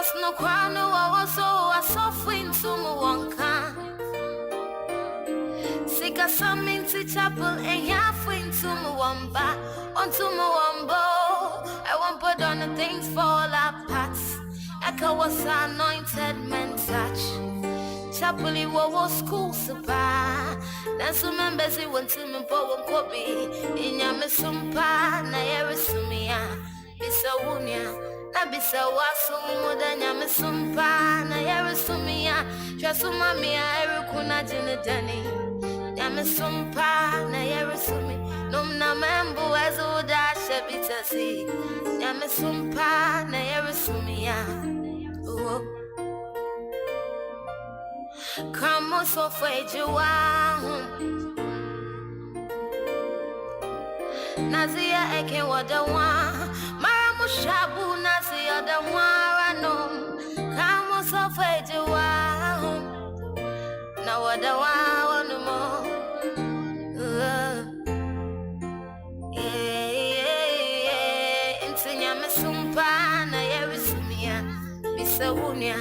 Cause no crown no was so I suffering to me one can. Sick of some into chapel and halfway to me one back onto me one bow. I won't put on the things fall apart. Echo was anointed men touch. Chapel was school supply. Then some members went to me for one copy. In Yamisumpa, Nayarisumia, Bissawunia. Nabisa wasu muda nyame sumpa na yare sumia twasuma mia erukuna jinedani nyame sumpa na yare sumi num na membu ezo da shebitasi nyame sumpa na yare sumia oh kamo so fwejiwa nazia eke wadawa Shabu nasi ada warano kamo sofeje wa na wadawa wanumo intinya mesumpa na yerisumia bisawunia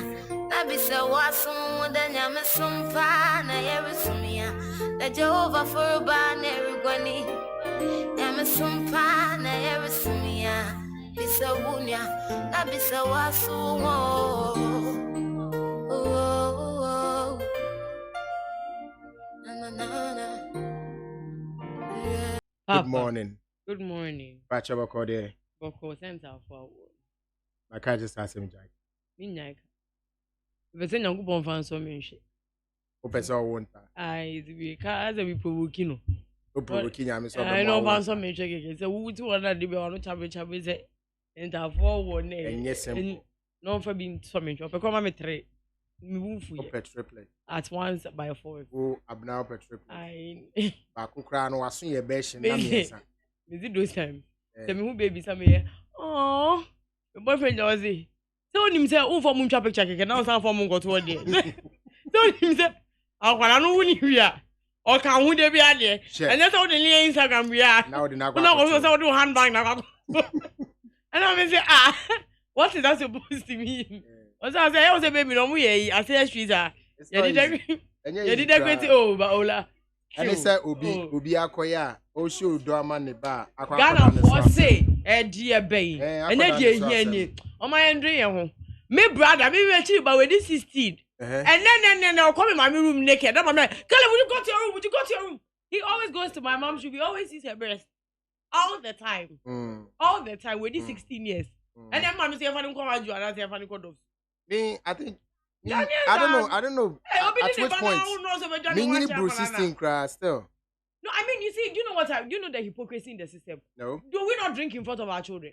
na bisawasu mudanya mesumpa na yerisumia na Jehovah foruba na erugwani ya mesumpa na yerisumia Bisawunya, na bisawasu Good morning. Good morning. Bacha bakode. Boko center for. My car just has him jack. Minyak. If it's a good fan so mention. Professor won't. I we car as we provoking. Provoking, I know fan so mention. So who to order the one chabe say. And I forward name. And yes, no for being so many. But come on, three. Move triplet. At once by 4. Oh, abnao per triplet. I. Bakukran was soon your best. Is it those time? Tell me who baby some here. Oh, your boyfriend was it? Tell him say, oh, for moon traffic check. And now some for moon got to one day. Tell him say, I want to know when you are. Or can we be out there? And that's all the Instagram we are. Now the also do handbag now. And I say, what is that supposed to mean? I say, I was a baby, no way. I say, she's a. You did decorate over, Ola. And they say, Ubi Akoya, O show Dorman the bar. Ghana for say, dear bay. And then you on my Andrea. Me brother, me were cheap, but with this 16. And then I'll come in my room naked. I'm like, Kelly, would you go to your room? Would you go to your room? He always goes to my mom. She always sees her breast. All the time. All the time. With these 16 years. And then mommy say, if I don't come out, you and I say, if I don't go me, I think. I don't know. At which point? Me, need Bruce system crash still. No, I mean, you see, you know what? You know the hypocrisy in the system. No. Do we not drink in front of our children?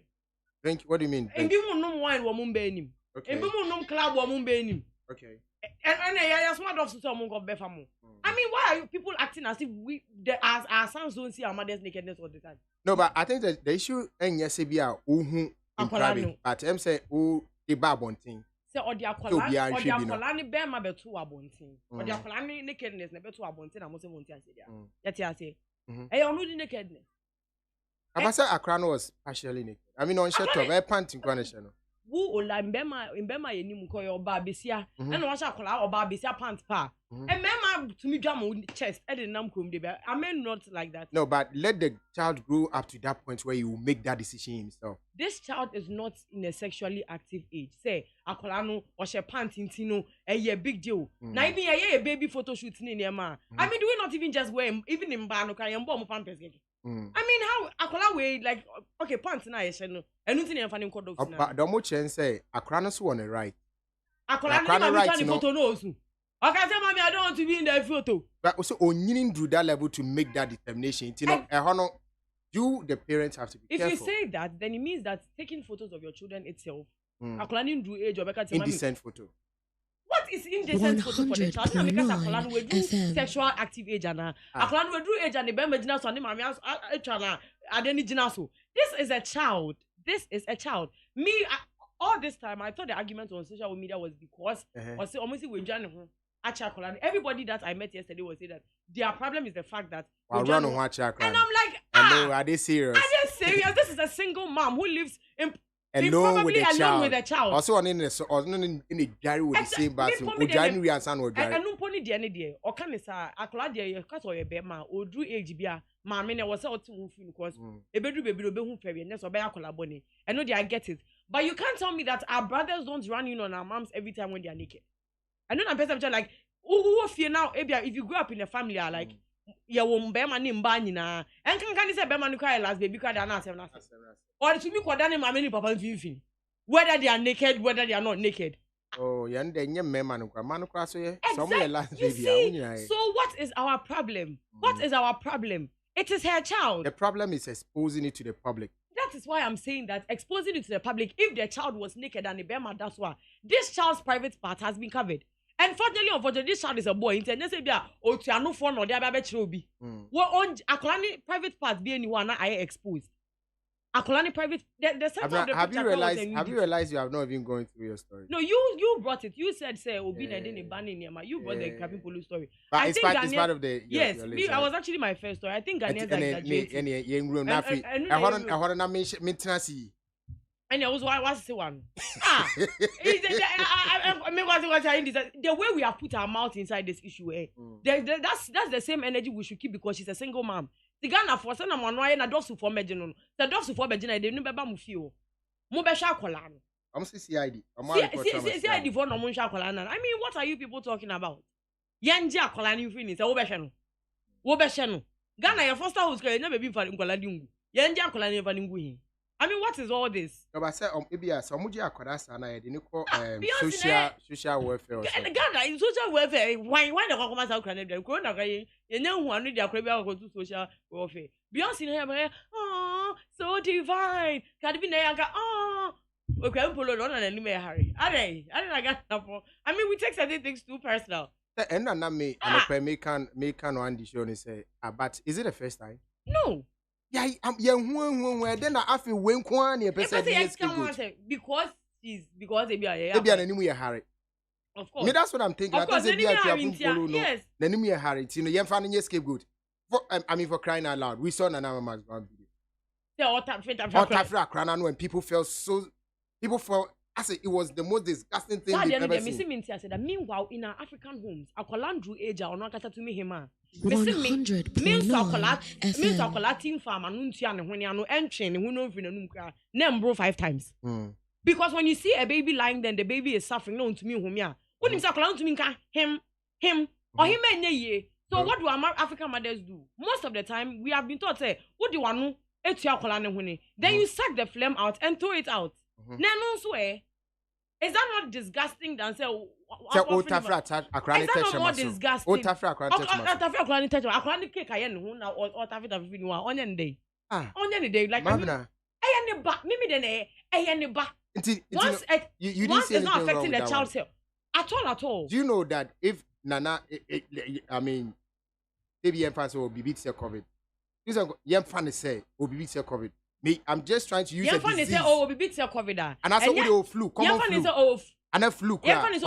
Drink? What do you mean? And people know wine, woman benim. And people know club, woman benim. Okay. And yeah, smart of someone got befamo. I mean, why are you people acting as if our sons don't see our mother's nakedness all the time? No, but I think that the issue and yes, be our in private. But I'm saying, oh, the babonting. Say, or the akolani bear my betu abonting. Or the akolani nakedness, never to abonting. I'm also wanting to say that. Yet, I say, I am not nakedness. I say a crown was partially naked. I mean, on shirt of a panting connection. Who ola mbema yeni mukoyo oba besia and wash akola oba besia pants pa and mema to me jam chest e dey nam krom dey be I mean not like that. No, but let the child grow up to that point where he will make that decision himself. This child is not in a sexually active age. Say akola no wash a pants intino a big deal. Na even a baby photo shoot in ma. I mean, do we not even just wear even in bar no can yambo mo pampers keke. I mean, how akola way like okay pants na yeshe no enu tin yam fa ni nkodo na. But the mo chen say akola so on the right. Akola na right no photo no osu. Okay, say mommy I don't want to be in the photo. But also onyinin do that level to make that determination. You know, you the parents have to be careful. If you say that, then it means that taking photos of your children itself. Akola ni do age or indecent photo. What is indecent photo for the child? Because akola we do sexual active age and akola we do age and the be medina so ni mami atwa adeni gina so. This is a child. This is a child. Me all this time I thought the argument on social media was because or say almost we join everybody that I met yesterday was saying that their problem is the fact that and I'm like hello, are they serious? Are they serious? This is a single mom who lives in alone with the child. Also in a diary with the same bathroom. January and son or diary. I don't pony the any day. Or can I say, I could add cause or a bema or drew age beer. Mamma was out to move because a bedroom baby will be home ferry and that's a bear collaboni. I know I get it. But you can't tell me that our brothers don't run in on our moms every time when they are naked. I know that person like, oh, fear now, if you grow up in a family, like, ya won't bear my name banina. And can you say bear man cry last baby because they're not seven. Or to me, what done my many papa viewing. Whether they are naked, whether they are not naked. Oh, young man, cross here. Somewhere last baby. So what is our problem? What is our problem? It is her child. The problem is exposing it to the public. That is why I'm saying that exposing it to the public, if the child was naked and the bear man, that's why this child's private part has been covered. And fortunately, unfortunately, this child is a boy. Internet say, "Oh, you are no phone or they are baby." Well, on a private part, be anyone I exposed. Akolani private. Have you realized you have not even going through your story? No, you brought it. You said say Obi na didn't ban in Yama. You brought the Captain Polo story. But it's part of the yes. I was actually my first story. I think Ghanaians are and I was what's the one? The way we have put our mouth inside this issue, that's the same energy we should keep because she's a single mom. The Ghana for some man why na dosu for medjin the dosu for medjin they no beba mu fio mo be sha akola no am CID CID for no mo sha akola na I mean what are you people talking about yenje akola ni free ni say wo be hwe no Ghana your first house kra nya baby fa akola di ngu yenje akola ni fa ni ngu hi I mean what is all this no but say ebia so mo je akola sa na ye de ni ko social welfare Ghana in social welfare why the come out akola na corona kra yenya hu anu dia akora bi akoto social warfare Beyonce na here oh so divine can be na yanka oh okay polo no na ni me hurry I mean we take certain things too personal and na me and can one show and say but is it the first time no yeah hu then I feel when kwan e person because they be na ni mu ye hurry. Of course. Me, that's what I'm thinking. Of course, yes. Then me a Harry. You know, you're finding scapegoat. I mean, for crying out loud, we saw Nana Mama's one video. When people felt I said it was the most disgusting thing they've ever seen. That meanwhile, in our African homes, Akolandru age or not to me him. 100.9 team farm and when you are no entry, who know if you know 5 times. Because when you see a baby lying there, the baby is suffering. No, to me, whom ya. When you say to me, him, or him, ye. So what do our African mothers do? Most of the time, we have been taught, say, what do you want to eat your colani? Then you suck the phlegm out and throw it out. No, swear. Is that not disgusting than say? Is that not more disgusting? Akrani cake I know now or tafita vinua onion day. Onion day like maybe then once it's not affecting the child's health at all. Do you know that if Nana, I mean, ABM fans will be beat COVID. This young fan say will be beat COVID. Me, I'm just trying to use a disease. Say oh will be beat COVID. And I saw the flu. Common flu. And a flu. Yeah, fan is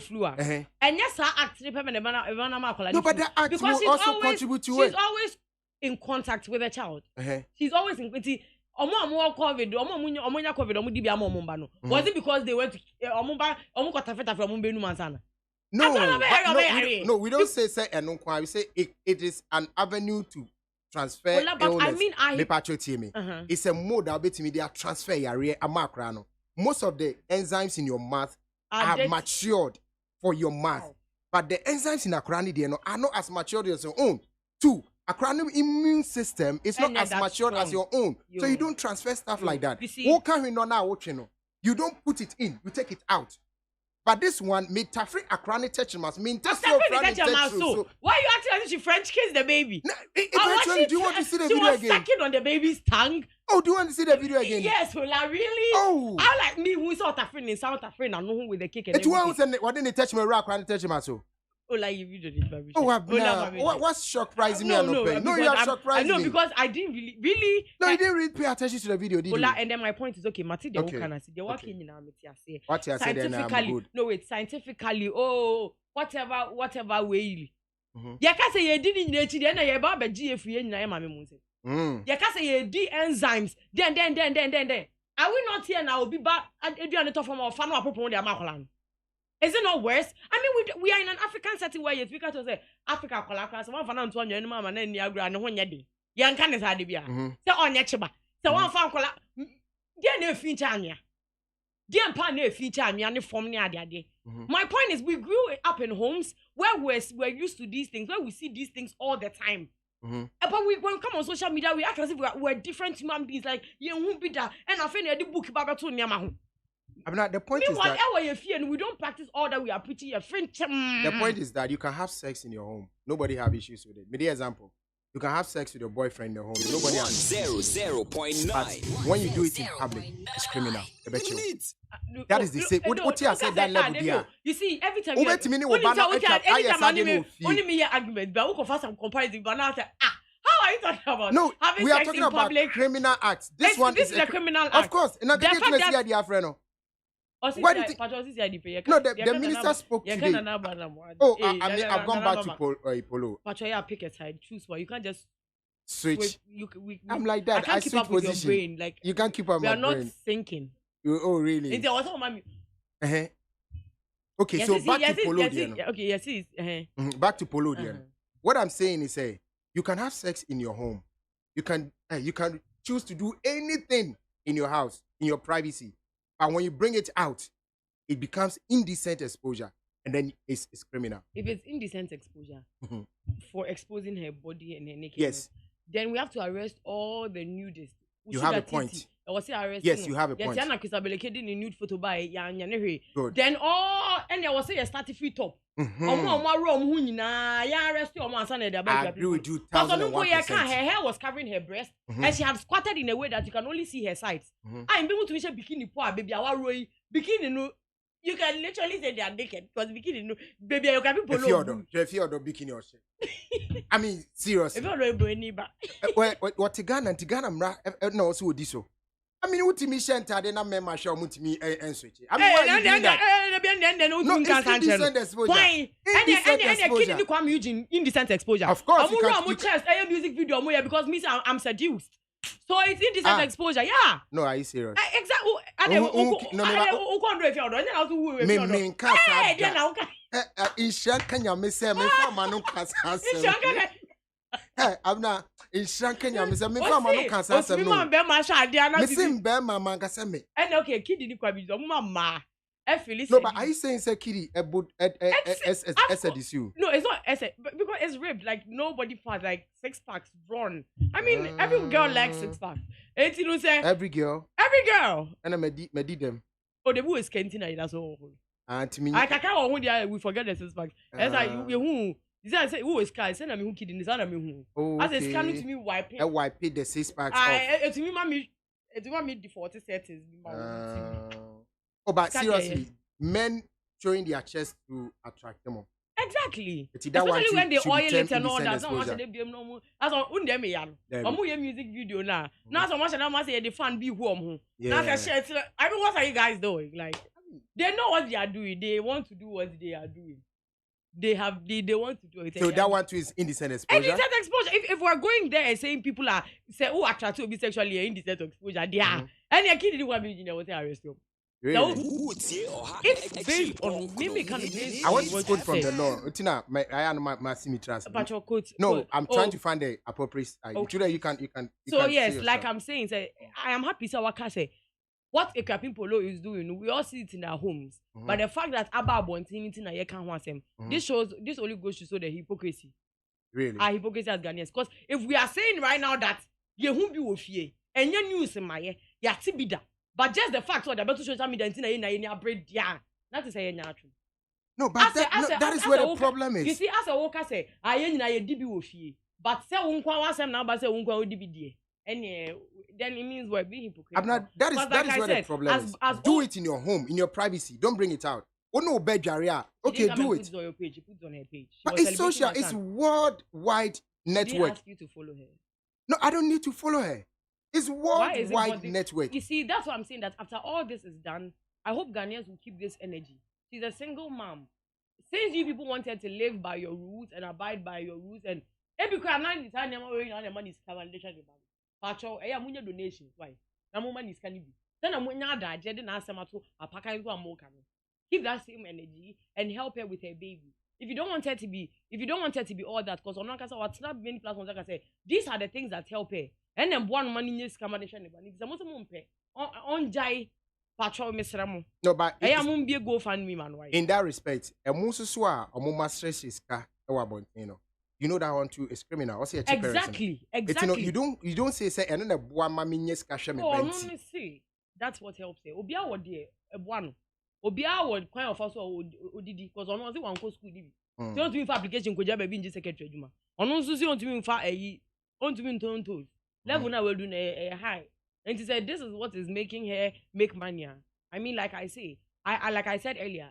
flu. And yes, I actually pay no, but that act will also contribute to it. She's always in contact with a child. She's always in COVID. Was it because they went to No, we don't say we say it is an avenue to transfer illness. It's a mode that they are transfer most of the enzymes in your mouth are matured for your mouth, but the enzymes in Akrani are not as matured as your own. Two, Akrani immune system is not as matured as your own, so you don't transfer stuff like that. What can we know now? You don't put it in, you take it out. But this one, me tafri Akrani touch must mean test your friend. So why are you acting as if she French kiss the baby? No, eventually, do you want to see the video again? She was sucking on the baby's tongue. Oh, do you want to see the video again? Yes, well, really? Oh, I like me who saw Tafrin in South Africa and know who with the cake. And why didn't they touch my rock and touch my soul? Oh, like you did it, oh, what's shock pricing me? No, you have shock pricing me. No, because I didn't really. No, you didn't really pay attention to the video, did you? And then my point is okay, Mati, the can I see the working in our say. What you said scientifically, no, wait, scientifically, oh, whatever way. Ya can say you didn't need it, then I about the GF in my mum. Ya can say you D enzymes, then. Are we not here now? Be back at Adrian from our family appropriate their makolan. Is it not worse? I mean, we are in an African setting where you speak to say Africa class, one fan to your mama and then Niagara and one yadi. Young can is Adibia. So on Yachaba. So one fan call dear no feature. Dear pan no feature me and from near daddy. My point is we grew up in homes where we're used to these things, where we see these things all the time. But when we come on social media, we act as if we're different human beings. Like you won't be that, and I find the book about to Nyamahu. I'm not. The point is that and we don't practice all that we are preaching. The point is that you can have sex in your home. Nobody have issues with it. Me the example. You can have sex with your boyfriend in your home. Nobody has 0.9. When you do it in public, it's criminal. I bet you. That is the same. What you said that level there. You see, every time only me argument, but we can find some comparison. But now I say, how are you talking about? No, having we are sex talking in about public? Criminal acts. This is a criminal act. Of course. And Why do you think? No, the minister spoke today. Oh, I mean, I've gone back to Polo. Pachoya, pick a side. Choose one. You can't just switch. I'm like that. I switch position. Your brain. Like you can't keep up. We are not thinking. Oh, really? Is there also mommy? Okay, yes, so back to Polo. Okay, yes, it is. Back to Polo. What I'm saying is, you can have sex in your home. You can choose to do anything in your house, in your privacy. And when you bring it out, it becomes indecent exposure. And then it's criminal. If it's indecent exposure for exposing her body and her nakedness, then we have to arrest all the nudists. You have a point. Yes, you have a point. Nude photo by Good. Then and there was a starting free top. I agree with you. Her hair was covering her breast, and she had squatted in a way that you can only see her sides. I'm able to wish a bikini poor baby. Bikini no, you can literally say they are naked because bikini no, baby you can be polo. If you're bikini or shit. I mean, seriously. If you're not what Tigana mra no so this so. I mean, what me shenta de na member show me and switch. I mean, why you doing that? No, it's indecent exposure. Why? And kid Kwame Eugene indecent exposure. Of course, you can't. Music video because me I'm seduced. So it's indecent exposure. Yeah. No, are you serious? Exactly. I'm not in Shankanya, Miss Mama cancer. And okay, kid didn't quite be mama. No, but are you saying say kitty about SDSU? No, it's not because it's ripped. Like nobody fought like 6 packs drawn. I mean, every girl likes 6 packs. You say every girl. And I made them. Oh, the boo is cantina. That's all. And to me, I can't. We forget the 6 packs. That's like you. Is that say who is Sky? Send me who kidding is that me who? As a scanning to me wipe. I wipe the 6 packs off. To me, mommy. It want me the 40 settings. Oh, but seriously, men showing their chest to attract them. Exactly. Especially when they oil it and all that. That's all. Music video now. Now so much and I say the fan be warm. Now I mean, what are you guys doing? Like they know what they are doing. They want to do what they are doing. They want to do it. So that one too is indecent exposure. Indecent exposure. If we're going there and saying people are attracted to be sexually indecent exposure, they are. And your kid didn't want me to arrest you. Really? It's based on maybe kind of based. I want to quote from the law. Tina, I am my semi-trans. No, I'm trying to find the appropriate. Okay. You can. So yes, like I'm saying, I am happy. So I say. What a Capin Polo is doing, we all see it in our homes. But the fact that Abba Bontin in a can't want him, this only goes to show the hypocrisy. Really? Our hypocrisy as Ghanaians. Because if we are saying right now that you won't be with you, and your news in my ya tibida, but just the fact that the social media in your bread, yeah, that is a natural. No, but that is where the problem is. You see, as a worker say, I ain't a DB with you, but say one now, but say DB. And then it means we're being hypocritical. I'm not. That is where the problem is. Do it in your home, in your privacy. Don't bring it out. Oh no, Bejaria. Okay, do it. Put it on your page. Put it on her page. But it's social. It's worldwide network. Did ask you to follow her? No, I don't need to follow her. It's worldwide network. You see, that's what I'm saying. That after all this is done, I hope Ghanaians will keep this energy. She's a single mom. Since you people wanted to live by your rules and abide by your rules, and every crime, the time the money is covered. Pacho, I am donations. Why? No money is can be. Then I'm when I didn't ask them to a pack and go and more. Give that same energy and help her with her baby. If you don't want her to be all that, because on what's not many platforms like I say, these are the things that help her. And then one money is combination. It's a most on jai patrol Mr. No, but I am be a GoFundMe man. In that respect, a musoswa or more stress is you know that one too is criminal. Exactly. It's, you don't say and then a one mammy yes cash me. Oh, no, see. That's what helps her. Obia would dear a one. Obia would kind of also did because on one school did. Don't mean for application could be in the secretary. On also see on to me for on to me toes. Level now will do a high. And he said, this is what is making her make money. I mean, like I say, I like I said earlier,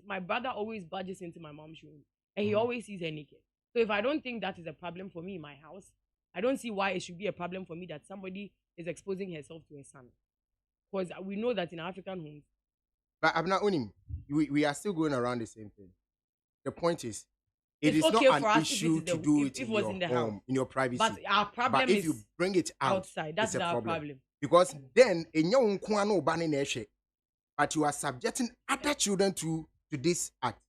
my brother always budgets into my mom's room. And he always sees her naked. So if I don't think that is a problem for me in my house, I don't see why it should be a problem for me that somebody is exposing herself to her son. Because we know that in African homes. But I'm not owning. We are still going around the same thing. The point is, it is okay not an issue to do it in your home, in your privacy. But our problem but if you bring it outside, that's our problem. Because then, in your own kwano banning but you are subjecting other children to this act.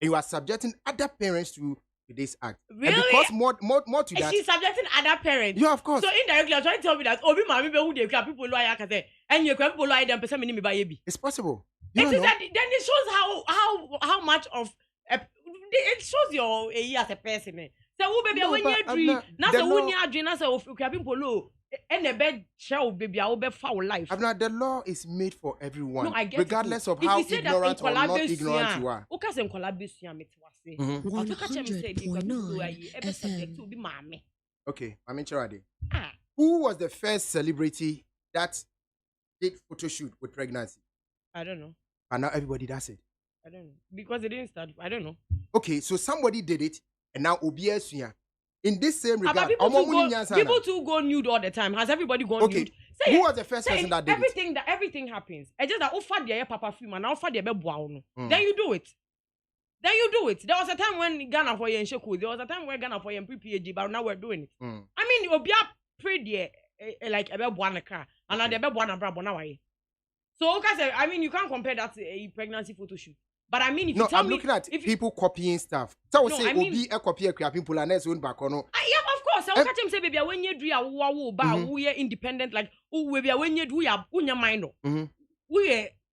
And you are subjecting other parents to this act. Really? And because more to that. She's subjecting other parents. Yeah, of course. So indirectly, you're trying to tell me that Obi Mami who they can people lawyer can say, and you can people lawyer them person me by baby. It's possible. That, then it shows how much of it shows your as a person. So baby when you dream, now so when you dream, now so people low. And the bed shall baby, I will be foul life. The law is made for everyone, no, I get regardless of how ignorant or not ignorant you are. Okay, I'm interested. Who was the first celebrity that did photo shoot with pregnancy? I don't know. And now everybody does it. I don't know. Because it didn't start. I don't know. Okay, so somebody did it, and now OBS. In this same regard, people too go nude all the time. Has everybody gone nude? Say, who was the first person that did everything happens. It's just that offer the papa film and offer the baby. Then you do it. There was a time when Ghana for you in Sheku. There was a time when Ghana for you in pre-PhD, but now we're doing it. I mean, you'll be up pretty like a baby car and the baby brabo now. So okay, I mean, you can't compare that to a pregnancy photo shoot. But I mean, if you tell me, looking at people copying stuff. So I would say, Obi a copy a people and own back on. Yeah, of course. I'll catch him say, baby, when you do we are independent, like when you do your mind.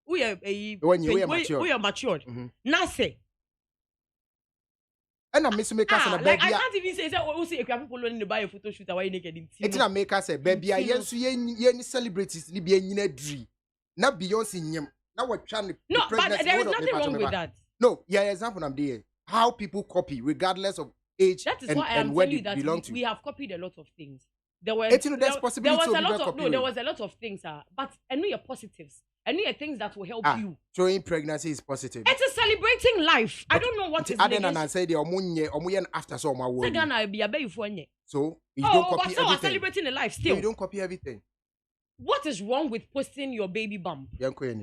We are matured. Now say. And I miss make us a baby. Like I can't even say, see if people only buy a photo shoot away naked. It's not make us a baby. I yes, you celebrities, ni be in a dream. Not Beyonce. Now we're trying to no, but there is nothing wrong with that. No, example I'm there. How people copy, regardless of age and where they belong to. We have copied a lot of things. There was a lot of things, but I know your positives. I know your things that will help you. Showing pregnancy is positive. It's a celebrating life. I don't know what is negative. I say the omunye after so my word. So you don't copy everything. Celebrating a life still. You don't copy everything. What is wrong with posting your baby bump?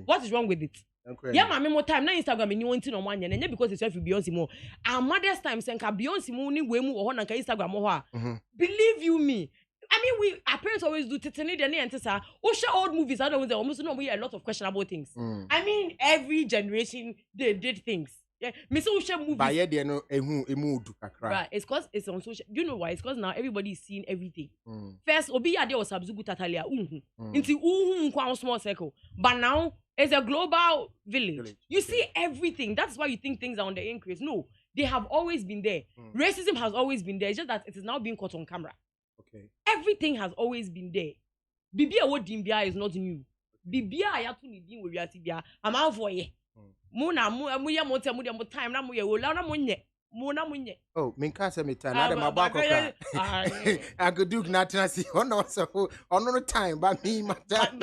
What is wrong with it? Yeah, my more time now Instagram and you want to know one and because it's for Beyonce more. Our mother's time saying Beyonce money we move on Instagram more. Believe you me. I mean, our parents always do titani the and tisa. Share old movies. I don't know. Almost know we hear a lot of questionable things. I mean, every generation they did things. Yeah, Miss Osha movies. Right, it's because it's on social. Do you know why? It's because now everybody is seeing everything. First, Obi Ade was Sabzugu Tatalia. Into kwa small circle. But now it's a global village. You see everything. That's why you think things are on the increase. No, they have always been there. Racism has always been there. It's just that it is now being caught on camera. Okay. Everything has always been there. Bibia wo dimbia is not new. Bibia ayatu ni din wo wiati bia. I'm out for ye. Muna muya mote mu dem time na muye wo la na munye. Muna munye. Oh, minka se me time na dem abako I could do nothing see. On time but me my time.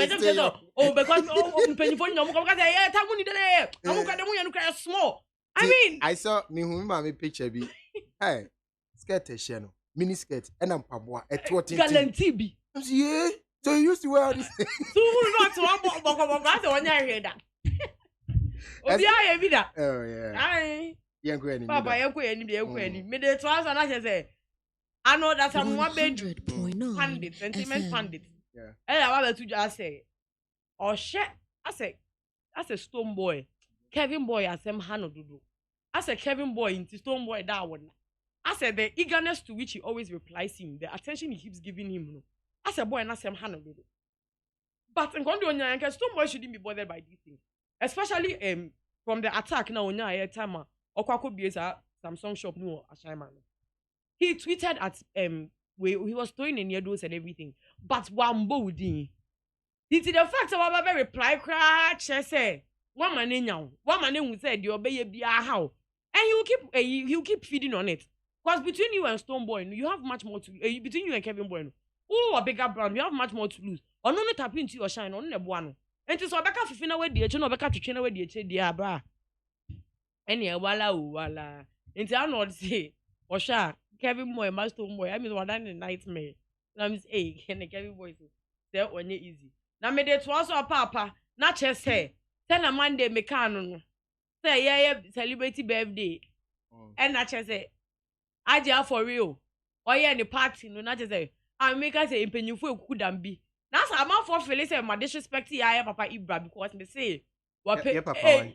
Oh, because mpenifo nyom ko ka say eh tamu ni dele. Amu ka dem yanu ka small. I mean, I saw me who my picture be. Hey, skirt sheno. Mini skirt and I'm paboa at what guarantee be. Yeah. So you used to wear this. So who not to one that's the one I hear that. Oh yeah, be that. Oh yeah. Aye. Yanko Papa yanko any me dey trust and I say I know that I'm one bedroom pandit, sentiment pandit. Yeah. And I want to just say or share as a stone boy. Kevin boy as him Hano Dudu. As a Kevin boy into stone boy that one. I said the eagerness to which he always replies him, the attention he keeps giving him. As a boy and as him Hano Dudu. But in Kondo stone boy shouldn't be bothered by these things. Especially from the attack now on a time or Kwako be a Samsung shop no Ashaiman. He tweeted at where he was throwing in needles and everything. But Wambo didn't. He did the fact of our reply cry say one man in now. One man who said you obey be a how. And you keep feeding on it. Because between you and Stoneboy, you have much more to between you and Kevin Boy. Oh, a bigger brand, you have much more to lose. Or no tap into your shine on the one. And to so back off fina away the no back to train away the dear bra. Any wala. Into I not say, or sha, Kevin Boy, my Stoneboy, I mean one nightmare. I'm say, can the Kevin Boy say on you easy. Now me de also a papa, not just say, tell a Monday me canon. Say, yeah, celebrity birthday. And not just say, I just for real. Or yeah, the party, no, not just say, I make us say, in you couldn't be. Now, I'm out for Phyllis and my disrespect here, Papa Ibra, because me say, what pay Papa?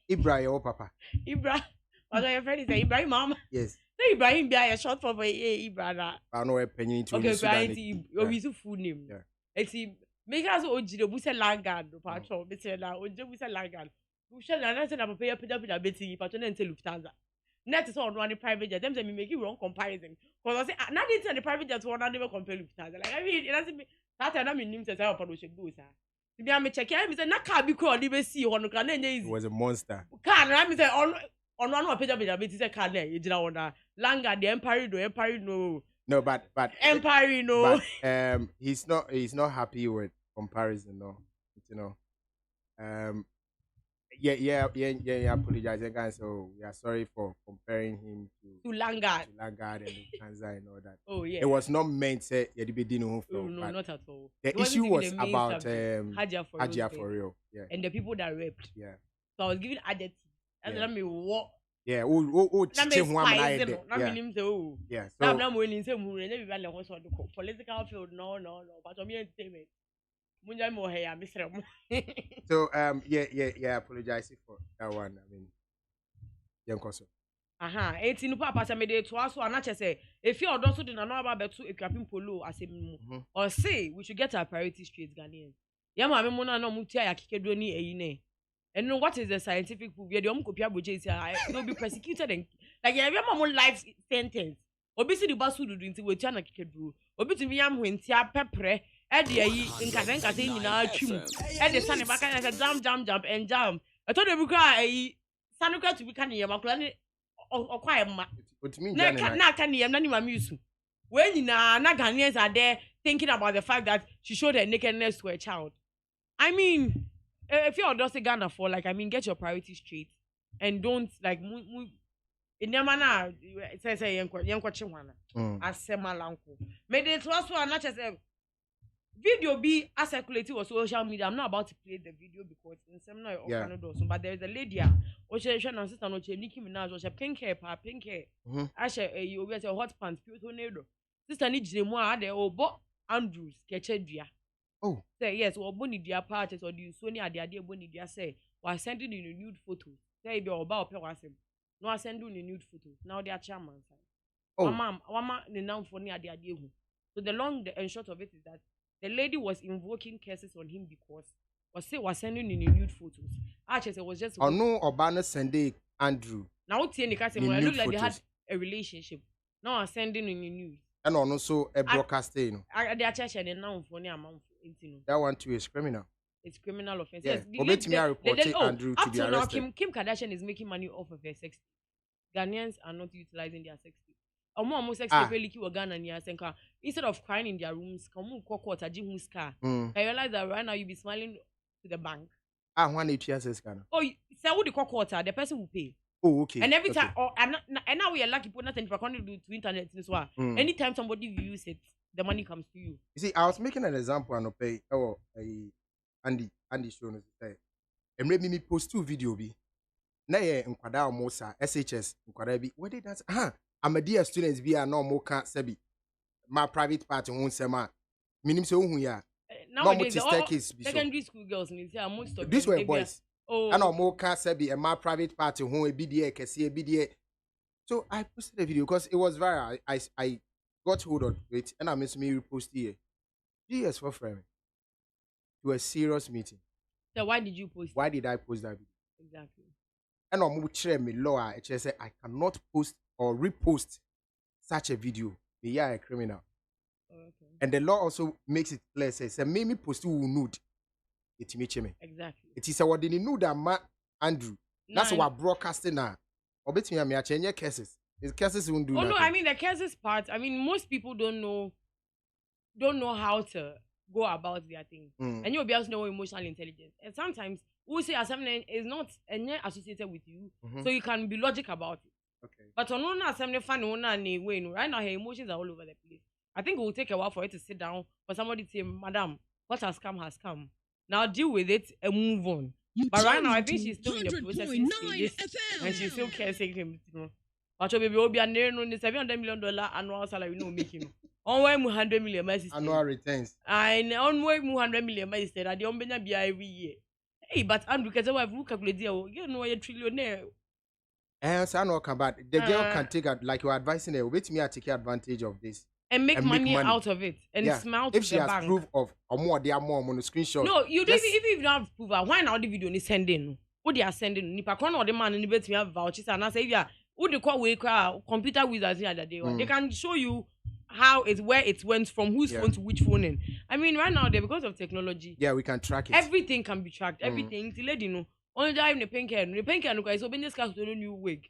Ibra, your papa. Ibra, what are your friends say, Ibrahim, mom? Yes. Say, Ibrahim, be a short for Ibra. I know a penny to okay, Ibrahim, you full name. It's make us Oji, Busa Langard, Patrol, Bissella, Oji Langard. Who shall I say, I'm pay up with a betting, Patron and Lufthansa. Net is all running private jet, them make you wrong comparison. Because I say, not it's the private jet one, I never compare Lufthansa. Like, I mean, it doesn't mean that I mean, names as I should do, sir. To be a check, I mean, not can't be called, even see one can it was a monster. Can I mean, on one of Peter Bit is a can, you know, Langa, the Empire, no. No, but Empire, no. But he's not happy with comparison, no. You know. Yeah, apologizing, guys. So we are sorry for comparing him to Langard and Lufthansa and all that. Oh yeah, it was not meant to be no, not at all. The issue was about Hajia for real. Yeah, and the people that raped. Yeah, so I was giving adjective. And let me what. Yeah, yeah. So I'm not winning some political field. No, but I'm entertainment. So yeah, apologizing for that one. I mean, young cousin. It's in papa say me dey to aso anache say if you odo do na no about betu ekwapim polo asem or say we should get our priority straight Ghanaians. Ya ma me mo na no mutia ya kekedo ni eyi ne. And know what is the scientific proof? The kopia boje say they'll be persecuted and like ya mo life sentence. Obi si di basu do nti we tia na kekedo. Obi timi yam hwentia pepre Eddie nkase nyina twum Eddie sane baka na jump and jump I told them cry sanuka to be kan yam akula ni okwae mma na kan yam na ni mamisu when nyina na Ghanaians are there thinking about the fact that she showed her nakedness to a child. I mean if you're just a Ghana for like I mean get your priorities straight and don't like Inyama na say yenkwachi wana asema lanko me dey to aso na chese video be circulating on social media. I'm not about to play the video because in seminar of Canada, but there is a lady or she and sister no che Nicki Minaj or she pink hair. I say you wear a hot pants tornado. Sister ni jemu ade obo Andrews kechedua. Oh. Say yes, or boni dia parties or the Sony ade boni dia say was sending in nude photos. Say be oba ope wasem. No I send in nude photos. Now they are chairman. Oh. Mama ni now for ni ade hu. So the long and short of it is that the lady was invoking curses on him because was sending in nude photos. Actually, it was just. Oh no, Obama sending Andrew. Now, it looked like they had a relationship. Now, I'm sending in nude. And also a broadcasting. They are church and now for near month. That one too is criminal. It's criminal offense. Yes, reporting Andrew to be arrested. Now, Kim Kardashian is making money off of her sex. Ghanaians are not utilizing their sex. Almost instead of crying in their rooms, I realize that right now you be smiling to the bank. When it says oh, say who the quarter, the person will pay. Oh, okay. And every time, and now we are lucky put nothing for to internet as well. Anytime somebody views it, the money comes to you. You see, I was making an example and pay Andy show us say, and maybe me post 2 video be. Na ye nkwada omosa SHS nkwada bi. What did that? I'm a dear students be a no more can't sebi. My private part won't say ma. Minim se ohun ya. nowadays secondary school girls most of these them, were boys. And more can say be a my private party who a BDA can see a BDA. So I posted a video because it was viral. I got hold of it and I missed me repost here. 3 years for framing. To a serious meeting. So why did you post? Why did I post that video? Exactly. And I'm me law. It just said I cannot post or repost such a video. They are a criminal. Okay. And the law also makes it clear. Says, "Me post who nude." It me. Exactly. It is what they knew that ma Andrew. That's what broadcasting now. Or between me, I change cases. His cases won't do. Oh nothing. no, I mean the cases part. I mean most people don't know how to go about their thing, and you'll be able to know emotional intelligence. And sometimes we say assembly is not associated with you, so you can be logic about it. Okay. But on one assembly fan way, right now her emotions are all over the place. I think it will take a while for it to sit down for somebody to say, "Madam, what has come has come. Now deal with it and move on." But right now, I think she's still in the processing stages, and she's still caretaking him. But baby, will be a $700 million annual salary no making. On way 100 million annual returns. And on way 100 million instead. I don't be every year. Hey, but Andrew, because I have calculate you know you're a trillionaire. So I know about the girl can take it like you're advising her. Wait me to take advantage of this. And make money out of it and smile to if she the has bank. proof of or more, they are more on the screenshot. No, you don't even if you don't have proof. Why now the video is sending? What they are sending? Nipa kono or the man in the bed to have vouchers and I say yeah. Who they call we computer wizards the other day? They can show you how where it went from whose phone to which phone in. I mean, right now because of technology. Yeah, we can track it. Everything can be tracked. Everything. The lady know. Only drive the pink hair. The pink hair no guys. So this car to a new wig.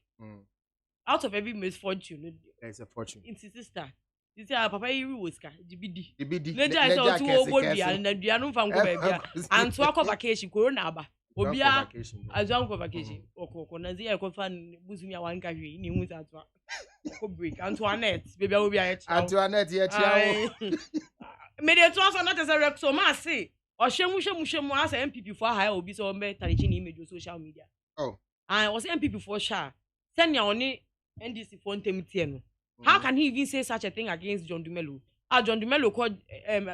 Out of every misfortune, there's a fortune. It's his sister. You say, Papa, you was car. GBD. GBD. Later, I saw 2 old be and the Dianu from Gobia and to a vacation. Corona ba. Obia as one vacation. Oko Nazia Kofan Buzumia one carry in News at break. Antoinette, baby, will be a Antoinette, yet. May the transfer not as a rec so mass say. Or Shemusha as MPP for high will be so better image of social media. Oh, I was MPP for sure. Send your only NDC phone temitiano. How can he even say such a thing against John Dumelo? John Dumelo called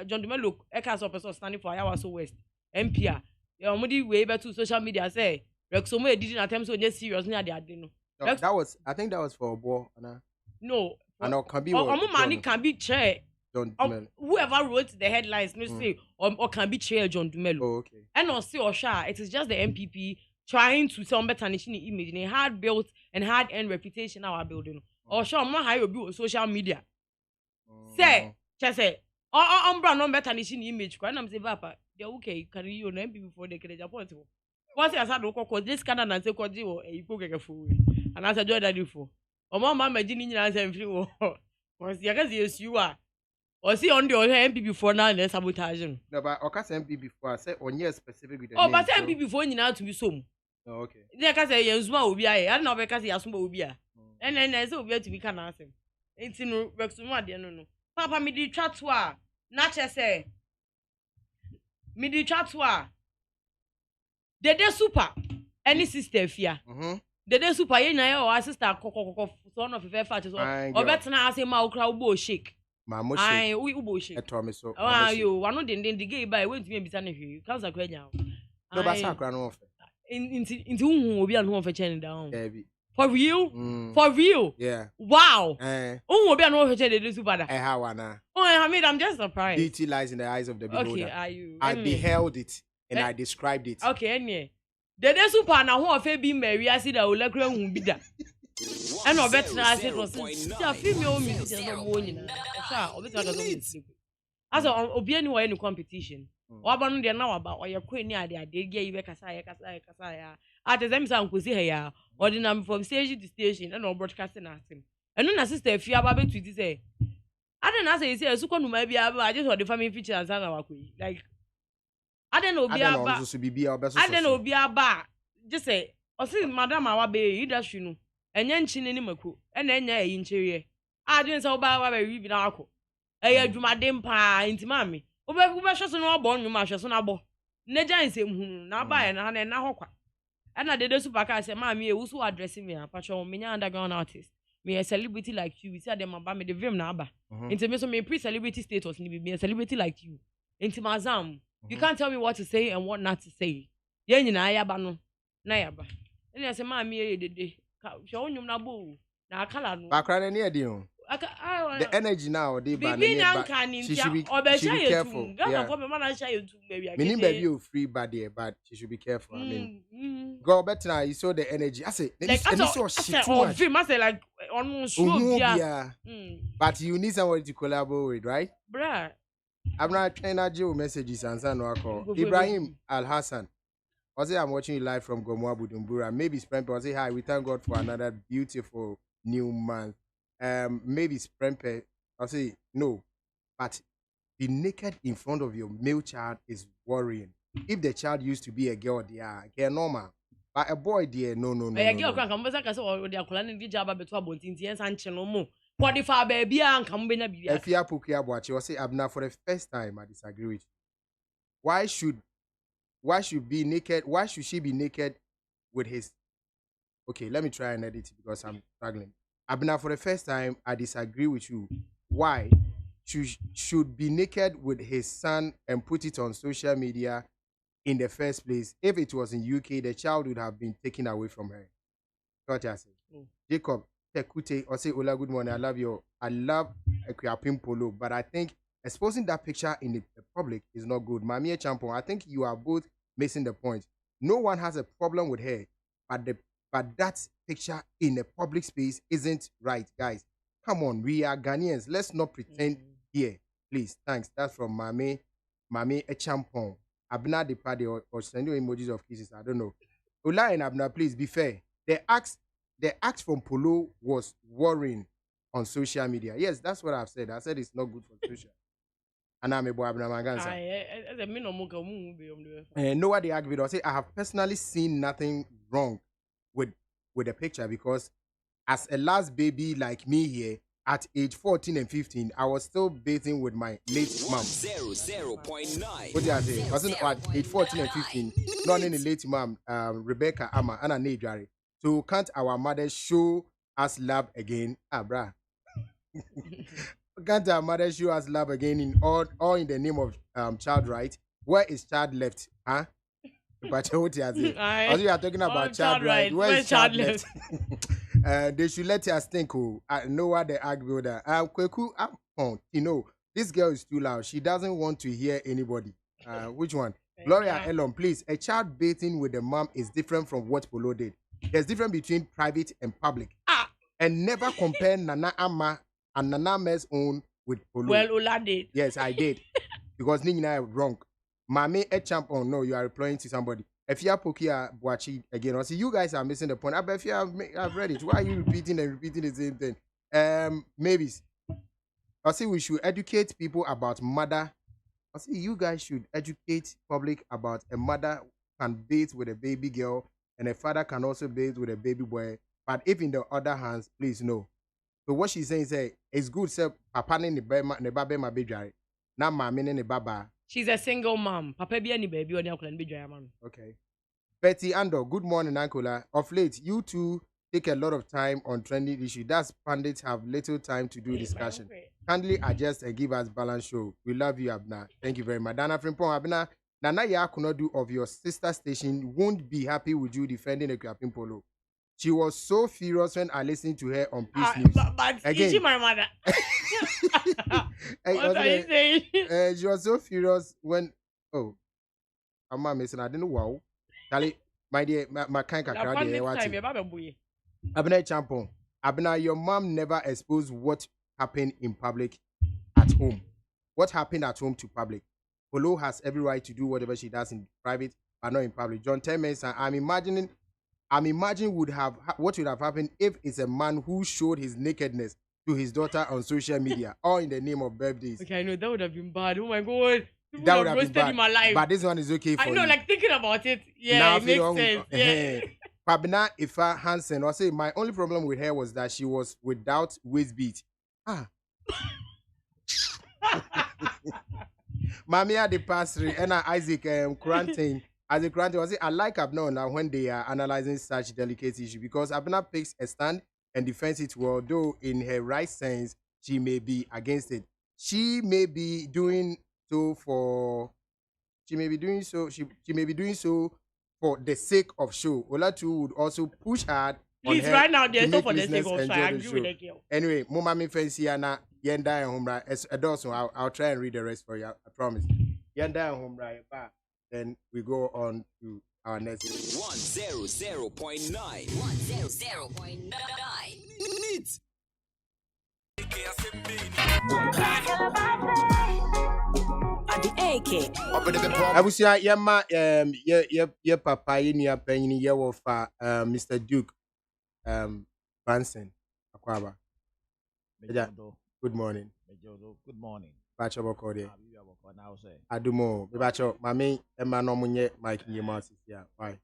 John Dumelo Ekas officer standing for Ayawaso West MPR. Your money way back to social media say Rexomo didn't attempt to get serious near the Adeno. I think that was for a war. No. And can be money can be chair. Whoever wrote the headlines, no say or can be chair John Dumelo. Oh, okay. And or say or sure, it is just the MPP trying to sell better image in a hard built and hard end reputation our building. Or sure, I'm not high on social media. Say, just say, brand no better image. When I'm saying, Papa, they're okay. Can you know MPP before they get a point? What's the answer? Because this cannon and say, "Cause you get a fool." And I said, "Joy that you for." Or mama, my genie answer free. Because yes, you are. Or see on the other MPP for now and sabotaging. No, but I can't say MPP before. I said on your specific with the name, but MPP before you now to be some. Oh, okay. They can say Yasuma will be I don't know because Yasuma will be. And then I say will be to be can answer. It's in Rexuma, dear no. Papa, me di chatwa. Nature say. Me di chatwa. Dede super. Any sister fear. Dede super, ye na your sister koko son of a fat or better now say ma ukra ubo shake. Mama shake. Aye, ubo shake. So. Ah, you one no den the gay by went to me bisane hwe. Cancer kwenya. No, but sakra no offer. Into who be an for chaining down. For real? For real? Yeah. Wow. Will be an over chaining super. How Oh, I'm just surprised. Beauty lies in the eyes of the beholder. Okay, are you? I beheld it and I described it. Okay, anyway. The super now who have been married, I see that will let you be that. And no better I said was a female musician no morning. As a be anywhere in competition. Or about the now about or your queen near the day gave a casaya. At the same time, could see her or the number from station to station and all broadcasting at him. And no sister, if you are about to say, I don't know, say, so come maybe I just want the family feature as our queen. Like, I don't know, be a bar. Just say, or see, Madame, our baby, that's you know, and then chin in Maku, and then in Cherry. I didn't so bad, I read alcohol. I do my dimpa into mammy. Over shots and all born, you mash on our bo. Neja him, now buy and now. And I did a super car, said, Mammy, who's who addressing me, a patron, me underground artist. Me a celebrity like you, we said them about me the vim naba. Into me so me pre-celebrity status, me a celebrity like you. Into Mazam. You can't tell me what to say and what not to say. Yen na ayaba no. Na yaba. And I say, Mammy, the show you na boo. Na kala no. Background any idea. The energy now, they ban. She should be careful. Yeah. Meaning baby you free body, but she should be careful. I mean, go better now. You saw the energy. I say, like, I saw too much. I say like almost sure. But you need somebody to collaborate with, right? Bruh. I'm not trying to do messages and send no call. Ibrahim Al Hassan. I say I'm watching you live from Gomoa Budumbura. Maybe Sprempe. I say hi. We thank God for another beautiful new month. Maybe Sprempe. I say no, but be naked in front of your male child is worrying. If the child used to be a girl, they're normal. But a boy, dear, no. A girl can come back or they are calling the job between Bontintians and Chenomo. What if our baby and come be a if you are Pukia watch, you say Abna for the first time. I disagree with you. Why should be naked? Why should she be naked with his? Okay, let me try and edit it because I'm struggling. Abna for the first time, I disagree with you. Why should be naked with his son and put it on social media in the first place? If it was in UK, the child would have been taken away from her. What I say, Jacob. Tekute or say Ola, good morning. I love Equiapim Polo, but I think exposing that picture in the public is not good. Mamie Champon, I think you are both missing the point. No one has a problem with her, but that picture in a public space isn't right, guys. Come on, we are Ghanaians. Let's not pretend here, please. Thanks. That's from Mamie Champon. Abna the party or send you emojis of kisses. I don't know. Ola and Abna, please be fair. The act from Polo was worrying on social media. Yes, that's what I've said. I said it's not good for social. And I'm a boy, I'm no one they argue. I say I have personally seen nothing wrong with the picture because as a last baby like me here, at age 14 and 15, I was still bathing with my late mom. 0.9. What did I say? I wasn't at age 14 and 15, not in the late mom, Rebecca Ama, and a Nejari. So can't our mother show us love again? Bruh. Can't our mother show us love again in all in the name of child right? Where is child left? Huh? But what you are you are talking about child right? Where is child left? They should let us think. I know what they argue that. Kweku, you know, this girl is too loud. She doesn't want to hear anybody. Which one? Gloria Elon, please. A child bathing with the mom is different from what Polo did. There's difference between private and public. And never compare Nana Amma and Nana Mes own with Polo. Well, Ola did. Yes, I did. Because Nina are wrong. Mame a champ no, you are replying to somebody. If you are Pokia Boachi again, I see you guys are missing the point. I bet if you have read it, why are you repeating the same thing? Maybe I see we should educate people about mother. I see you guys should educate public about a mother can bathe with a baby girl. And a father can also bathe with a baby boy. But if in the other hands, please no. So what she's saying is, it's good, sir. Papa ne baby my baby. Now mommy ne baba. She's a single mom. Papa be any baby on your baby man. Okay. Betty Ando, good morning, Uncle. Of late, you two take a lot of time on trending issues. That's pundits have little time to do discussion. Kindly adjust and give us balance show. We love you, Abna. Thank you very much. Dana Frimpong Abna. Nana Yakunodu of your sister station won't be happy with you defending Equiapim Polo. She was so furious when I listened to her on Peace News. But again, is she my mother? What are you saying? She was so furious when I'm not missing. I didn't know. Wow, Tali, my dear, my kind of crowd here. Abna Champon, Abna, your mom never exposed what happened in public at home. What happened at home to public? Polo has every right to do whatever she does in private, but not in public. John Temes, I'm imagining what would have happened if it's a man who showed his nakedness to his daughter on social media, all in the name of birthdays. Okay, I know that would have been bad. Oh my God, that would have been bad. In my life. But this one is okay for you. I know, like thinking about it, yeah, now, it makes sense. Yeah. Pabina Ifa Hansen, I say my only problem with her was that she was without waist beat. Mamia the pastor and Isaac Quarantine. As a quarantine, I like Abna now when they are analyzing such delicate issue because Abna picks a stand and defends it well, though in her right sense she may be against it. She may be doing so for she may be doing so. She may be doing so for the sake of show. Ola too would also push hard. Please, on her right now, there's to no make for the sake listeners of show. I enjoy the agree with show. the girl. Anyway, Mama me fancy Anna Yenda and Homra as a dozen. I'll try and read the rest for you. I promise. Yenda and Homra, then we go on to our next 100.9 100.9 Neat. Abusia yema ye papa ye nia panyin ye wo fa Mr. Duke Banson Akwaba. Good morning. Good morning. Bacho bokode. Adumo. Bacho mami ema no munye mic nye mouth ya. Why?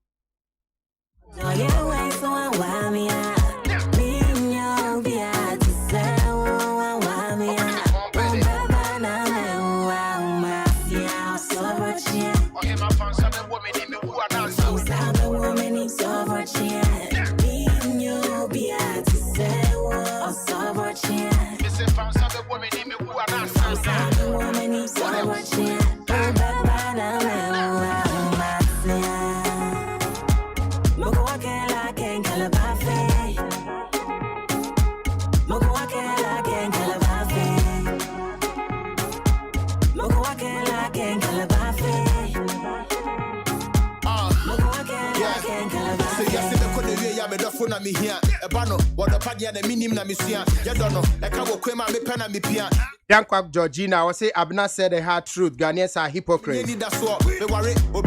Yankwak Georgina was say Abna said the hard truth. Ghanaians are hypocrites.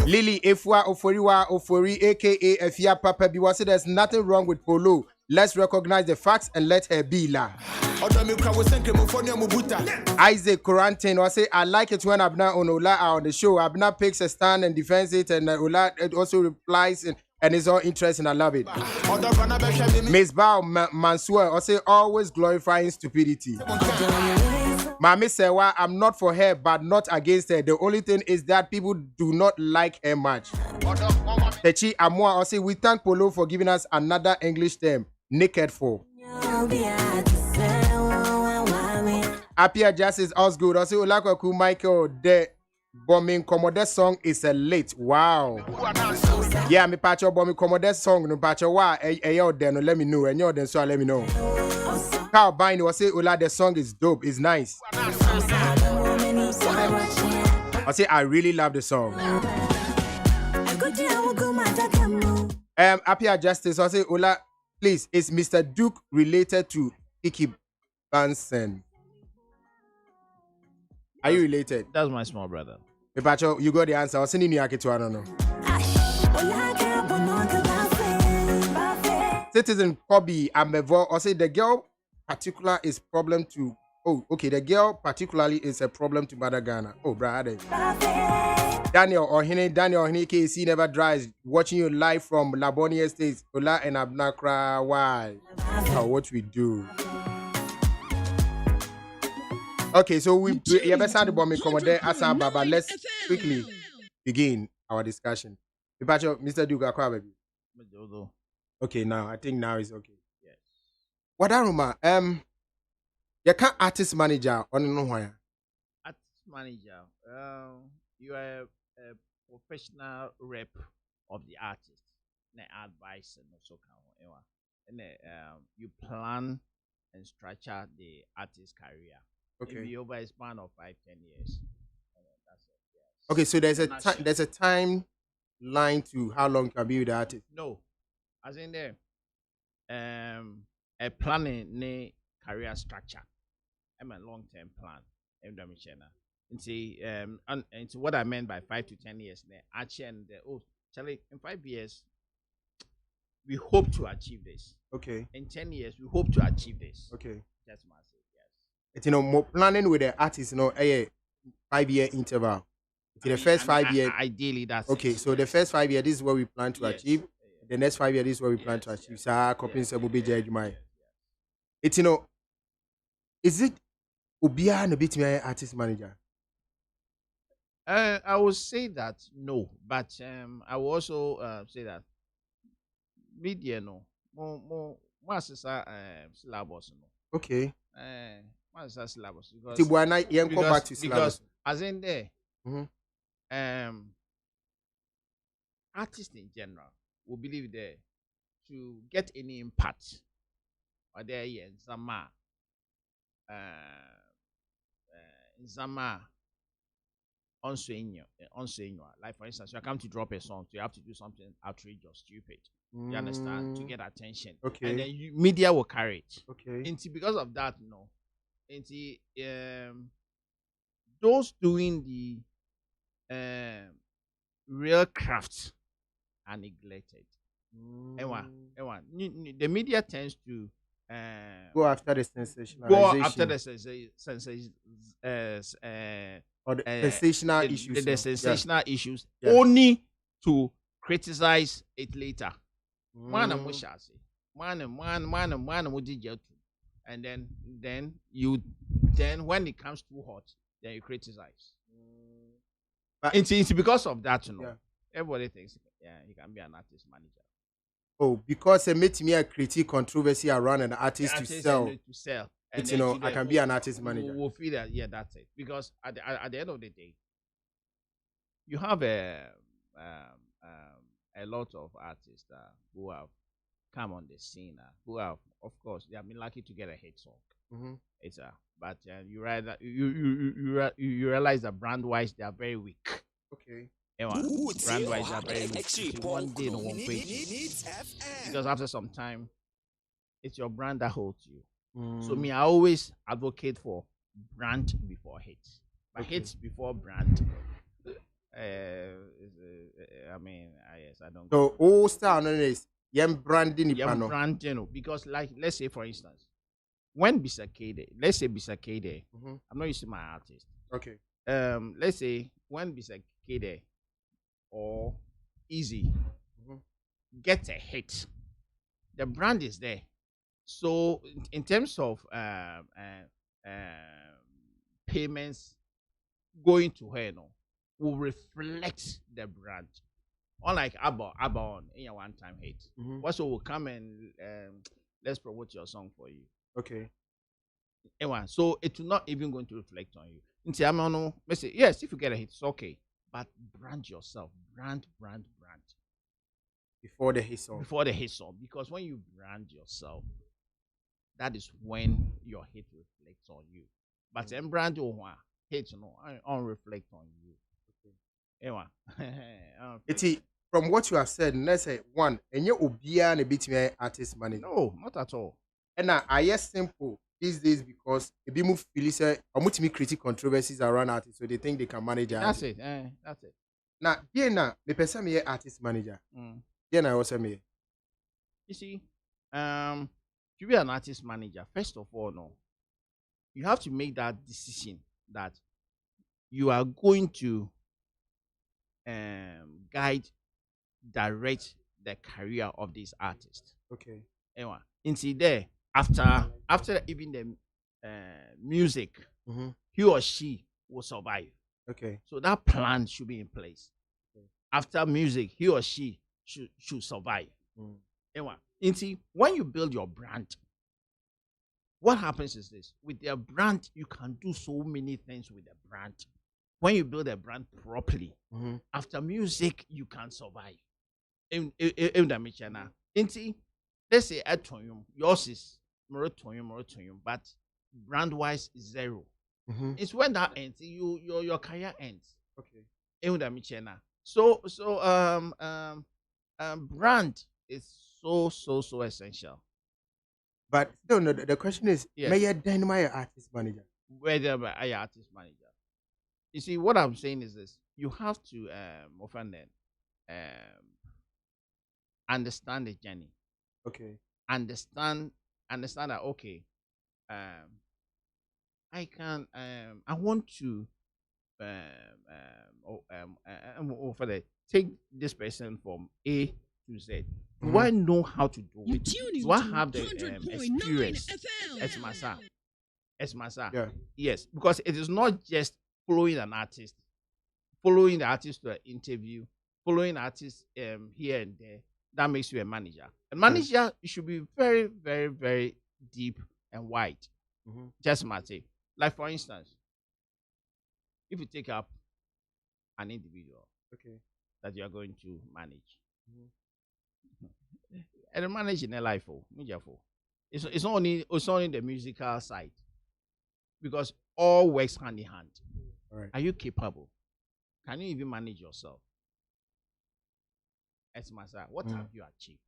Lily Efua Oforiwa Ofori aka Efia Papa B was say there's nothing wrong with Polo. Let's recognize the facts and let her be la. Isaac Corantin was say I like it when Abna and Ola are on the show. Abna picks a stand and defends it, and Ola also replies and is all interesting. I love it. Miss Bao Mansour also always glorifying stupidity. Mami Sewa, I'm not for her, but not against her. The only thing is that people do not like her much. Techi Amwa also we thank Polo for giving us another English term, naked for. Apia Justice Osgood also Olakoku Michael the bombing commodore song is a late. Wow. Yeah, me patcho bombing commodore song no patcho wa then let me know and you then so let me know. Carl Bine was say Ola the song is dope, it's nice. I say I really love the song. Apia Justice I say Ola please is Mr. Duke related to Iki Banson? Are you related? That's my small brother. Pacho, you got the answer. I was sending you a kid, I don't know. Citizen Kobe Amevo, or say the girl particular is problem to. Oh, okay. The girl particularly is a problem to Mother Ghana. Oh, brother. Daniel Ohine KC never dries. Watching you live from Labonia Estates. Ola and Abnakra. Why? What we do. Okay, so we the bombing commander Asa Baba. Let's quickly begin our discussion. Mr. Duke Akwa, baby. Okay, now I think now is okay. Yes. What aroma? You can't artist manager on no why. Artist manager. You are a professional rep of the artist. Advice and also and you plan and structure the artist's career. Okay. Maybe over a span of 5-10 years. That's it. Yes. Okay, so there's a timeline to how long you can be with the artist. No, as in there, a planning career structure. I'm a long-term plan. And see, and what I meant by 5 to 10 years. Charlie, in 5 years, we hope to achieve this. Okay. In 10 years, we hope to achieve this. Okay. That's massive. It's more planning with the artist, a 5-year interval. The first 5 years. Ideally, that's okay. So the first 5 years, this is what we plan to achieve. The next 5 years, this is what we plan to achieve. So, it's is it Ubia no bit me artist manager? I would say that no, but I will also say that media no more syllabus no. Okay. Syllabus Because back to syllabus. As in there, Mm-hmm. artists in general will believe there to get any impact or there in Zama, Zama like for instance, you come to drop a song, so you have to do something outrageous, stupid. You understand, to get attention. Okay. And then media will carry it. Okay. And because of that, and those doing the real crafts are neglected. The media tends to Go after the sensationalization. go after the or the sensational issues. The sensational issues only to criticize it later. Man, and then when it comes too hot, then you criticize. But it's because of that, everybody thinks he can be an artist manager. Oh, because it made me a critique controversy around an artist to sell. And I can be an artist manager. We'll feel that, that's it. Because at the end of the day, you have a lot of artists who have come on the scene, who have, of course, they have been lucky to get a hit song. Mm-hmm. But you realize that brand wise they are very weak. Okay. Brand wise they are very weak. One day no one pays. Because after some time, it's your brand that holds you. So me, I always advocate for brand before hit. But hits before brand. Yes, I don't. So all star is branding. Branding, because like let's say for instance, when Bisakade, I'm not using my artist. Okay. Let's say when Bisakade or Easy get a hit, the brand is there. So in terms of payments going to her, will reflect the brand. Unlike Abba on in your one-time hit. Also will come and let's promote your song for you. Okay. So it will not even going to reflect on you. Yes, if you get a hit, it's okay. But brand yourself. Brand. Before the hit song. Because when you brand yourself, that is when your hit reflects on you. But brand your hit on reflect on you. Okay. From what you have said, let's say one, and you will be a bit me artist manager. No, not at all. And I yes simple these days because a bit move Phyllis or me critique controversies around artists, so they think they can manage That's it. That's it. Now, the person me artist manager. I also me. You see, to be an artist manager, first of all, you have to make that decision that you are going to guide, direct the career of this artist. Okay. Into there after even the music, he or she will survive. Okay. So that plan should be in place. Okay. After music, he or she should survive. When you build your brand, what happens is this: with their brand, you can do so many things with the brand. When you build a brand properly, after music, you can survive. Let's say yours is but brand wise zero. It's when that ends, your career ends. Okay. So brand is so essential. But no, the question is, may I dynamite artist manager? Whether I artist manager. You see, what I'm saying is this: you have to understand the journey. Okay. Understand that. Okay. I can. I want to. Take this person from A to Z. Do I know how to do it? Do I have the experience? As myself. Yeah. Yes, because it is not just following the artist to an interview, following artists here and there. That makes you a manager. A manager should be very, very, very deep and wide. Just matter. Like for instance, if you take up an individual Okay. that you are going to manage, Mhm. and managing a life, it's only the musical side because all works hand in hand. All right. Are you capable? Can you even manage yourself? As Master, what have you achieved?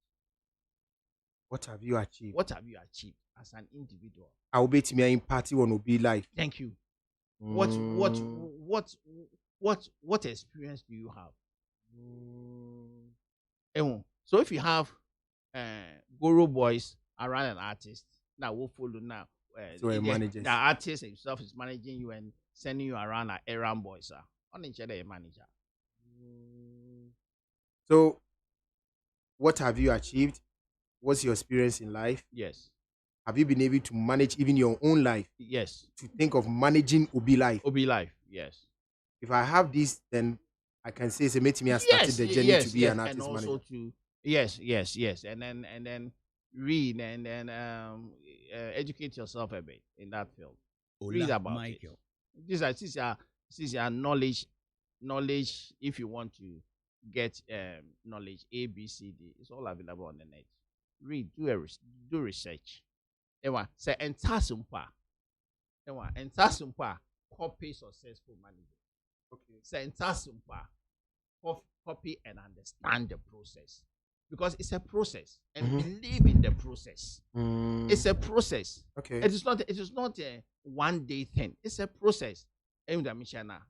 What have you achieved? What have you achieved as an individual? I will bet me in party one will be life. Thank you. Mm. What experience do you have? Mm. So if you have Guru boys around an artist that will follow now, So the artist himself is managing you and sending you around like errand boys, on each other a manager. So, what have you achieved? What's your experience in life? Yes. Have you been able to manage even your own life? Yes. To think of managing Obi life. Obi life. Yes. If I have this, then I can say, "Say, me has started the journey to be an artist and also manager." To yes, and then read and then educate yourself a bit in that field. Read about Michael. These are knowledge. If you want to get knowledge, A, B, C, D, it's all available on the net. Read, do research. Say entasumpa. Copy successful manager. Okay. Say entasumpa. Copy and understand the process because it's a process and believe in the process. It's a process. Okay. It is not a one day thing. It's a process.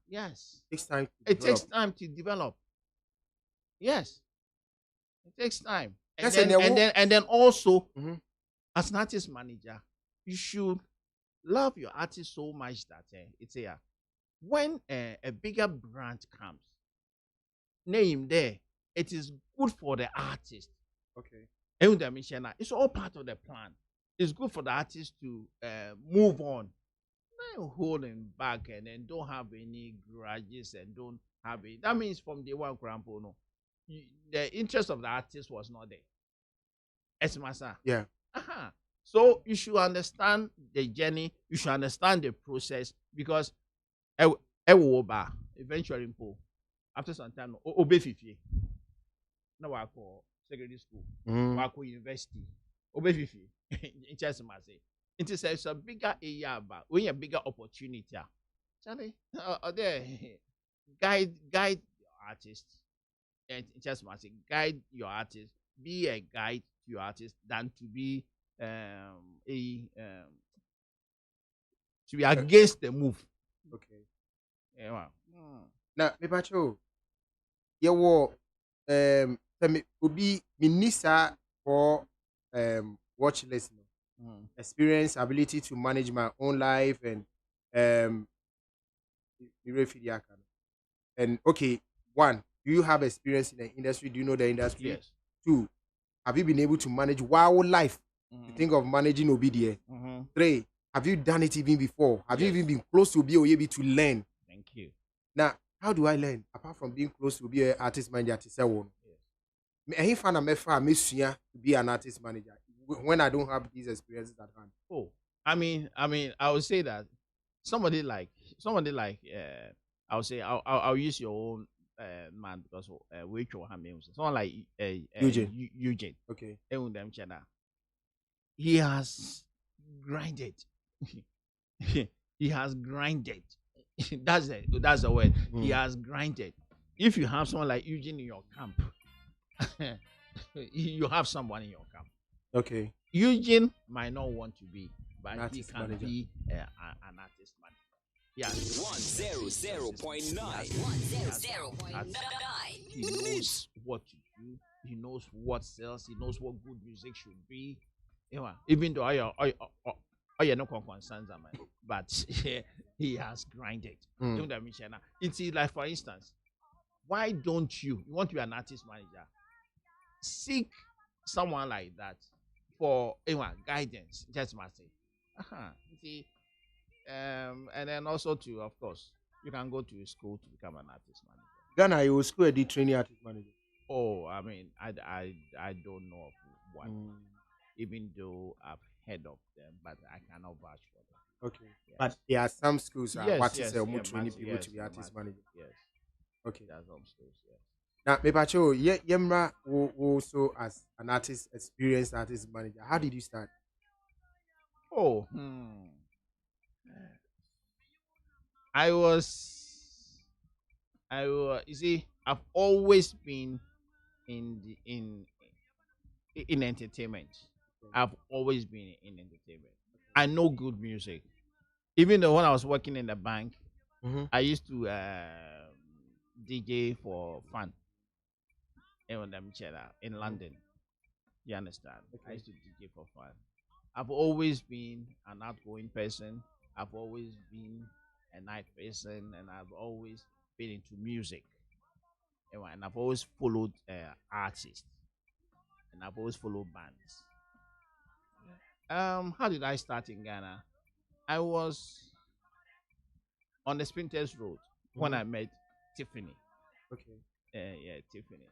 Yes. It takes time to develop. Yes. It takes time. And then also as an artist manager, you should love your artist so much that it's when a bigger brand comes, name there, it is good for the artist. Okay. It's all part of the plan. It's good for the artist to move on. Not holding back and then don't have any grudges and don't have it. That means from day one, grandpa, no, the interest of the artist was not there. Esmasa. Yeah. So you should understand the journey. You should understand the process because eventually, after some time, obefifi. Now I call secondary school. I call university. Obefifi. Just it is a bigger area about when a bigger opportunity. Charlie, there guide your artist. And just guide your artist. Be a guide to your artist than to be to be against the move. Okay. Yeah. Now, me pacho, you be minister for watch listening. Experience, ability to manage my own life and and okay, one, do you have experience in the industry? Do you know the industry? Yes. Two, have you been able to manage wildlife? You think of managing OBDA. Three, have you done it even before? Have you even been close to BOAB to learn? Thank you. Now, how do I learn? Apart from being close to be an artist manager, to say one. I find to be an artist manager when I don't have these experiences at hand. Oh, I mean, I would say that somebody like I would say I'll use your own man because which one someone like Eugene. Okay. He has grinded. He has grinded. That's the word. He has grinded. If you have someone like Eugene in your camp, you have someone in your camp. Okay. Eugene might not want to be, but he can manager. be an artist manager. Yes. 100.9. 100.9. He knows what to do. He knows what sells. He knows what good music should be. Even though I no concerns, but he has grinded. It's like, for instance, why don't you want to be an artist manager? Seek someone like that for guidance. Just must say. And then also to, of course, you can go to school to become an artist manager. Ghana, you will school a training artist manager. Oh, I mean, I don't know of one, even though I've heard of them, but I cannot vouch for them. Okay. But there are some schools what is training people to be yes, artist manager. Yes. Okay. There are some schools, yes. Now, Mepacho, Yemra also as an artist, experienced artist manager. How did you start? Oh, you see, I've always been in the in entertainment. I've always been in entertainment. I know good music. Even though when I was working in the bank, I used to DJ for fun in OLA MICHAEL in London. You understand? Okay. I used to DJ for fun. I've always been an outgoing person. I've always been a night person, and I've always been into music. And I've always followed artists, and I've always followed bands. How did I start in Ghana? I was on the Sprinters Road when I met Tiffany. Okay. Yeah, Tiffany.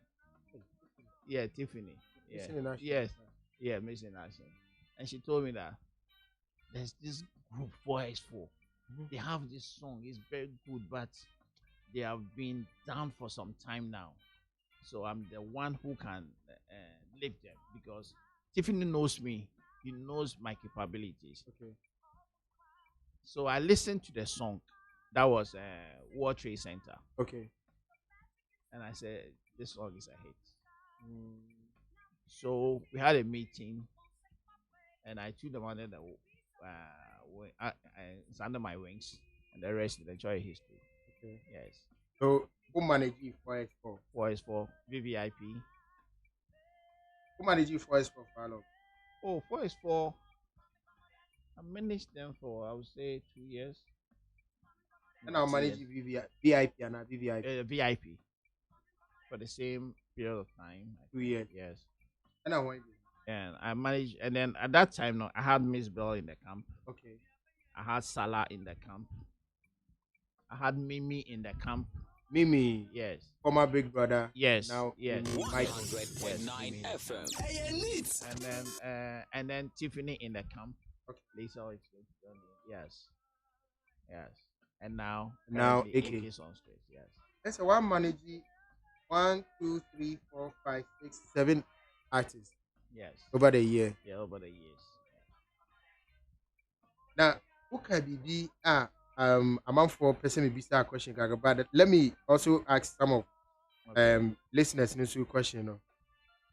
Yeah, Tiffany. Yeah. Yes. Yeah, Mission Action. And she told me that there's this group 4x4. They have this song. It's very good, but they have been down for some time now. So I'm the one who can lift them because Tiffany knows me. He knows my capabilities. Okay. So I listened to the song. That was World Trade Center. Okay. And I said, this song is a hit. So we had a meeting, and I took them under the it's under my wings, and the rest is the joy history. Okay. Yes. So who managed you 4x4? 4x4 VVIP. Who managed you 4x4 for how long? Oh, 4x4. I managed them for, I would say, 2 years. And I'll manage VIP and a VVIP. VIP for the same period of time. 2 years. Yes. And I went. And I managed, and then at that time, no, I had Miss Bell in the camp. Okay. I had Salah in the camp. I had Mimi in the camp. Mimi. Yes. Former Big Brother. Yes. Now. Yes. 100.9 FM. And then Tiffany in the camp. Okay. Lisa. Yes. Yes. And now AK is on stage. Yes. That's a one manager. 1, 2, 3, 4, 5, 6, 7 artists. Yes. Over the year. Yeah, over the years. Now, who can be among 4 person maybe start a question, but let me also ask some of listeners in this question.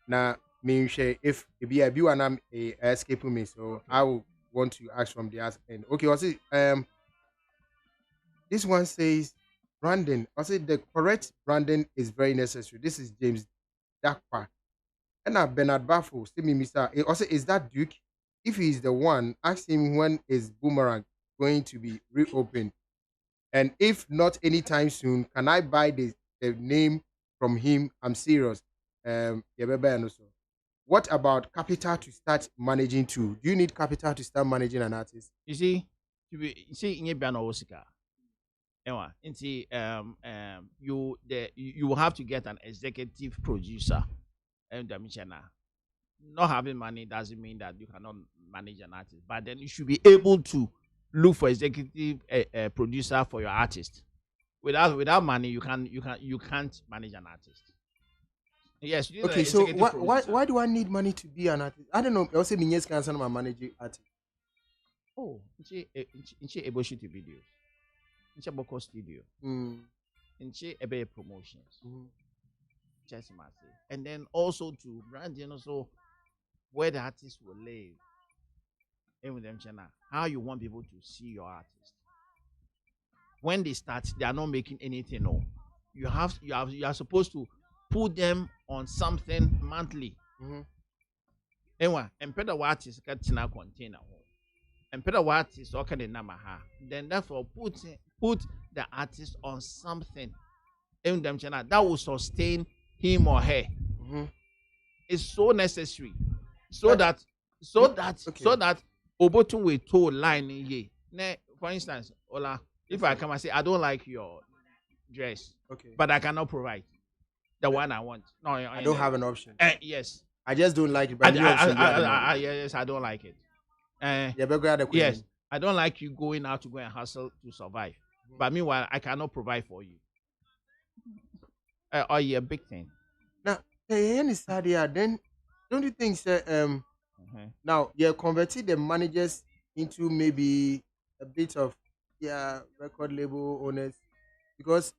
Now, me share if it be one escape me, so okay. I will want to ask from the end. Okay, what's it? This one says branding. I say the correct branding is very necessary. This is James Dakpa. And Bernard Baffo, see me, Mr. Also, is that Duke? If he is the one, ask him when is Boomerang going to be reopened. And if not anytime soon, can I buy the name from him? I'm serious. What about capital to start managing too? Do you need capital to start managing an artist? You see, in your banner you will have to get an executive producer. And not having money doesn't mean that you cannot manage an artist, but then you should be able to look for executive producer for your artist. Without money, you can't manage an artist. Yes. You okay. So why do I need money to be an artist? I don't know. I also mean can my manager artist. Oh, inche able shoot videos. Inche boko studio. Inche ebe promotions. And then also to branding also where the artist will live. And with them channel, how you want people to see your artist. When they start, they are not making anything. No, you are supposed to put them on something monthly. Anyway, and better what is got in a container. And better what is okay the number. Then therefore put the artist on something. And them channel that will sustain him or her. It's so necessary so that Obotun will toe line in ye. For instance, Ola, if I come and say I don't like your dress, okay, but I cannot provide the one I want. No, I don't have an option. Yes, I just don't like it. But yes, I don't like it. Yes, I don't like you going out to go and hustle to survive. But meanwhile, I cannot provide for you. Or you a big thing. Now, then don't you think, sir, now you're converting the managers into maybe a bit of record label owners? Because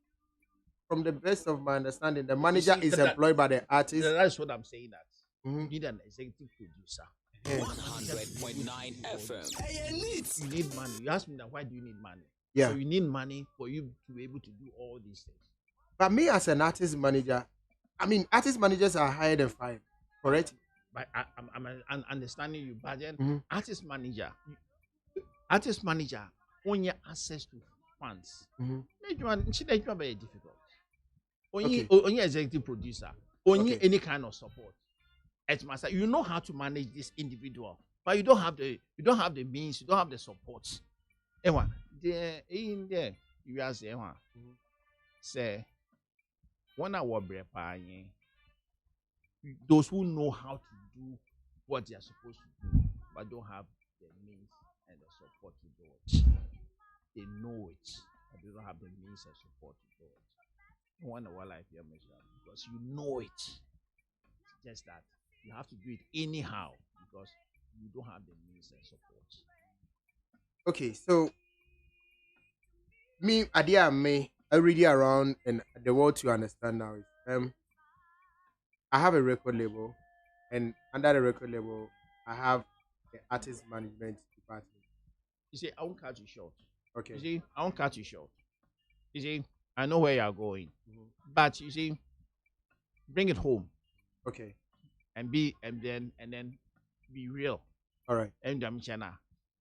from the best of my understanding, the manager is employed by the artist. That's what I'm saying. That you need an executive producer. 100.9 FM. You need money. You ask me that, why do you need money? Yeah. So you need money for you to be able to do all these things. But me as an artist manager, I mean, artist managers are hired and fired, correct? But I'm understanding you. But then artist manager only access to funds. It's very difficult. Only executive producer, only any kind of support. You know how to manage this individual, but you don't have the means, you don't have the support. Anyway, in there you are saying, say, when I was preparing, those who know how to do what they are supposed to do, but don't have the means and the support to do it. They know it, but they don't have the means and support to do it. I wonder what life here, because you know it. It's just that you have to do it anyhow because you don't have the means and support. Okay, so me, idea me, I read it around and the world to understand now is I have a record label, and under the record label, I have the artist management department. You see, I won't cut you short. Okay. You see, I won't cut you short. You see, I know where you are going, but you see, bring it home. Okay. And then be real. All right. And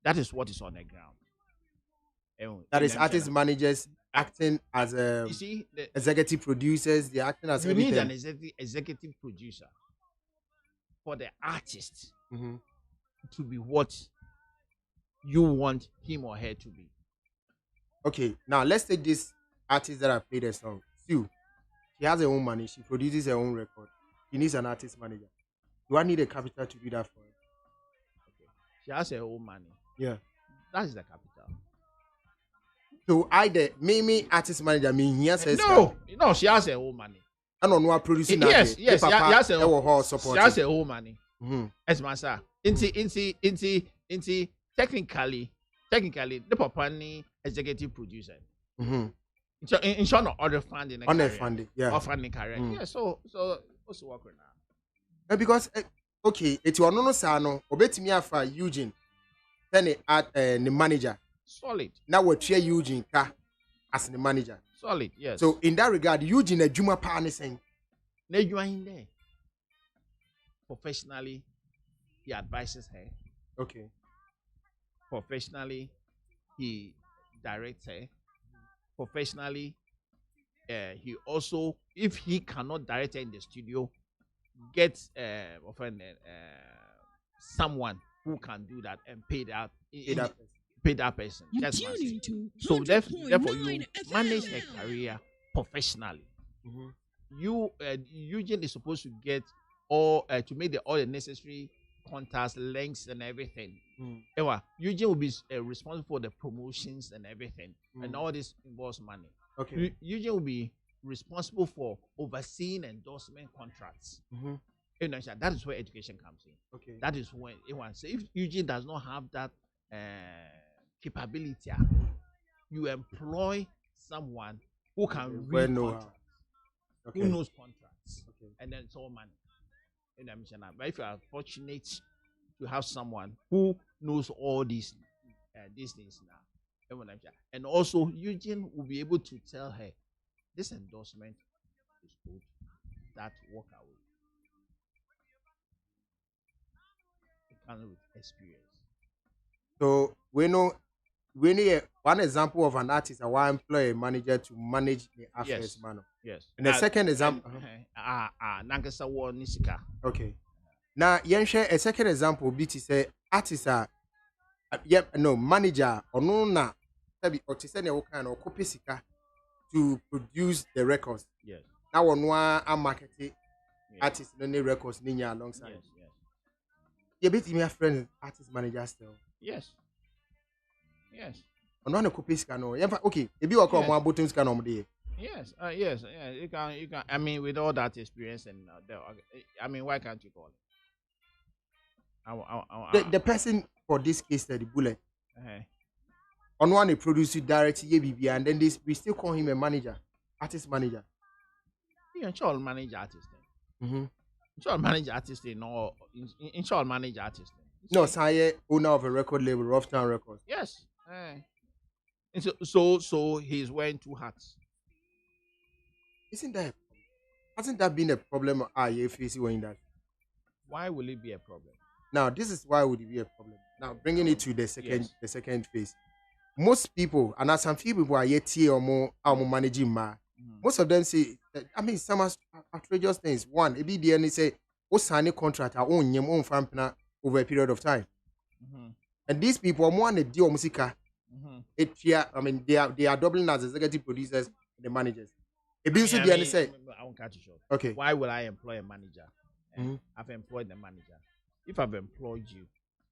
that is what is on the ground. That is artist managers acting as you see, executive producers. They're acting as you everything. need an executive producer for the artist to be what you want him or her to be. Okay, now let's take this artist that I played a song. Sue, she has her own money. She produces her own record. She needs an artist manager. Do I need a capital to do that for her? Okay. She has her own money. Yeah. That is the capital. So either me artist manager yes. No, she has her own money. I don't know producing that. Yes, she has her own support. She has her own money. As Masa. Technically, the papa ni executive producer. So in short, other funding. Other funding, yeah. Or funding career. Yeah, so also work now. now. Because okay, it's your no sano. Obeti me afa Eugene. Then the manager. Solid. Now we're Eugene as the manager. Solid, yes. So in that regard, Eugene a Juma Pani saying. Now you are in there. Professionally, he advises her. Okay. Professionally, he directs her. Professionally, he also, if he cannot direct her in the studio, gets someone who can do that and pay that person. That's what I'm saying. So therefore, you manage her career professionally. Eugene is supposed to get all to make all the necessary contacts, links, and everything. Eugene will be responsible for the promotions and everything, and all this involves money. Okay. Eugene will be responsible for overseeing endorsement contracts. That is where education comes in. Okay. That is when so if Eugene does not have that capability, you employ someone who can read contracts, who knows contracts, and then it's all money. But if you are fortunate to have someone who knows all these things now, and also Eugene will be able to tell her this endorsement is good, that walk away. It comes with experience. So we need one example of an artist, I want to employ a manager to manage the affairs manner. Yes. And the second example. Okay. Now, a second example be to say artist manager or no na or to send a kind of copy to produce the records. Yes. Now one market artist no records ninya alongside. Yes. You bet me a friend artist manager still. Yes. Yes. On one copy scan or okay, if you are come one button scan on the Yes, yes, yeah. You can. I mean, with all that experience and I mean, why can't you call it? The person for this case study bullet. Uh-huh. On one they produce it directly, ABB, and then this we still call him a manager, artist manager. You can manage artist. Mm-hmm. Manage artist or manage artist. No, Saye, owner of a record label, Rough Town Records. Yes. And so he's wearing two hats. Hasn't that been a problem you facing when that? Why will it be a problem? Now, this is why would it be a problem. Now, bringing it to the second phase. Most people, and as some few people are yet here or more managing most of them say, I mean, some outrageous things. One, it be the end say, "Oh, sign a contract, I own your own family over a period of time." And these people are more than the deal musica. I mean, they are doubling as executive producers and the managers. It be also the end say, I won't cut you short. Okay. Why will I employ a manager? I've employed the manager. If I've employed you,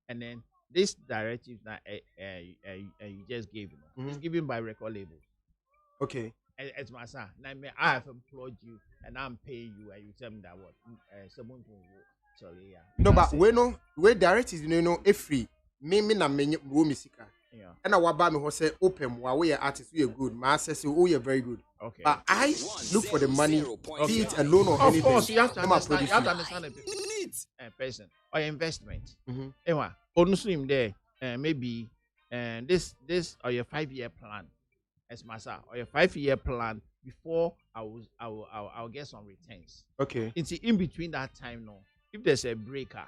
and then this directive that you just gave, is given by record labels. Okay. As my son, I have employed you and I'm paying you, and you tell me that what someone will sorry, yeah. No, but we direct is if free. Me na me musica. Yeah. And I wa ba me ho say open wa we artist we good. My say we are very good. Okay. But I look for the money, be it a loan or of anything. Course, you have to understand a person or investment. Anyway, honestly, there maybe this or your 5-year plan. As myself, or a 5-year plan before I'll get some returns. Okay. It's in between that time, no. If there's a breaker,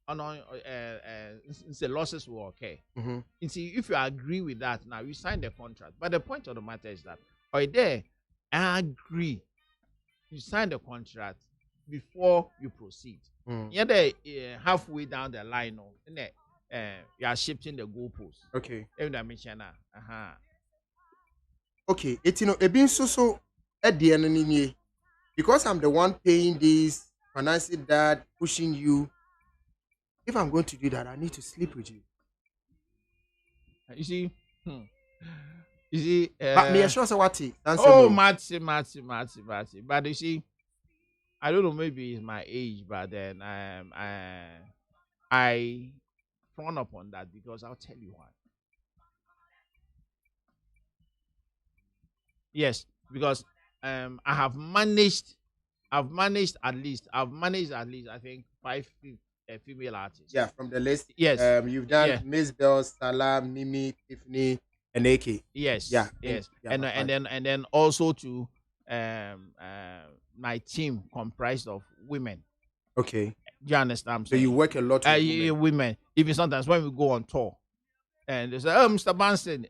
the losses will occur. And see, if you agree with that, now you sign the contract. But the point of the matter is that, I agree. You sign the contract before you proceed. Yeah, halfway down the line, no, you are shifting the goalposts. Okay. Okay, it's it being so at the end of the year, because I'm the one paying this, financing that, pushing you. If I'm going to do that, I need to sleep with you. You see, but me sure so what? Oh, Matty. But you see, I don't know. Maybe it's my age, but then I frown upon that because I'll tell you why. Yes, because I've managed at least I think 5 female artists. Yeah, from the list. Yes. You've done Miss Bell, Salam, Mimi, Tiffany, and AK. Yes. Yeah. Yes. And then also to my team comprised of women. Okay. Do you understand? So you work a lot with women. Even sometimes when we go on tour, and they say, "Oh, Mr. Banson,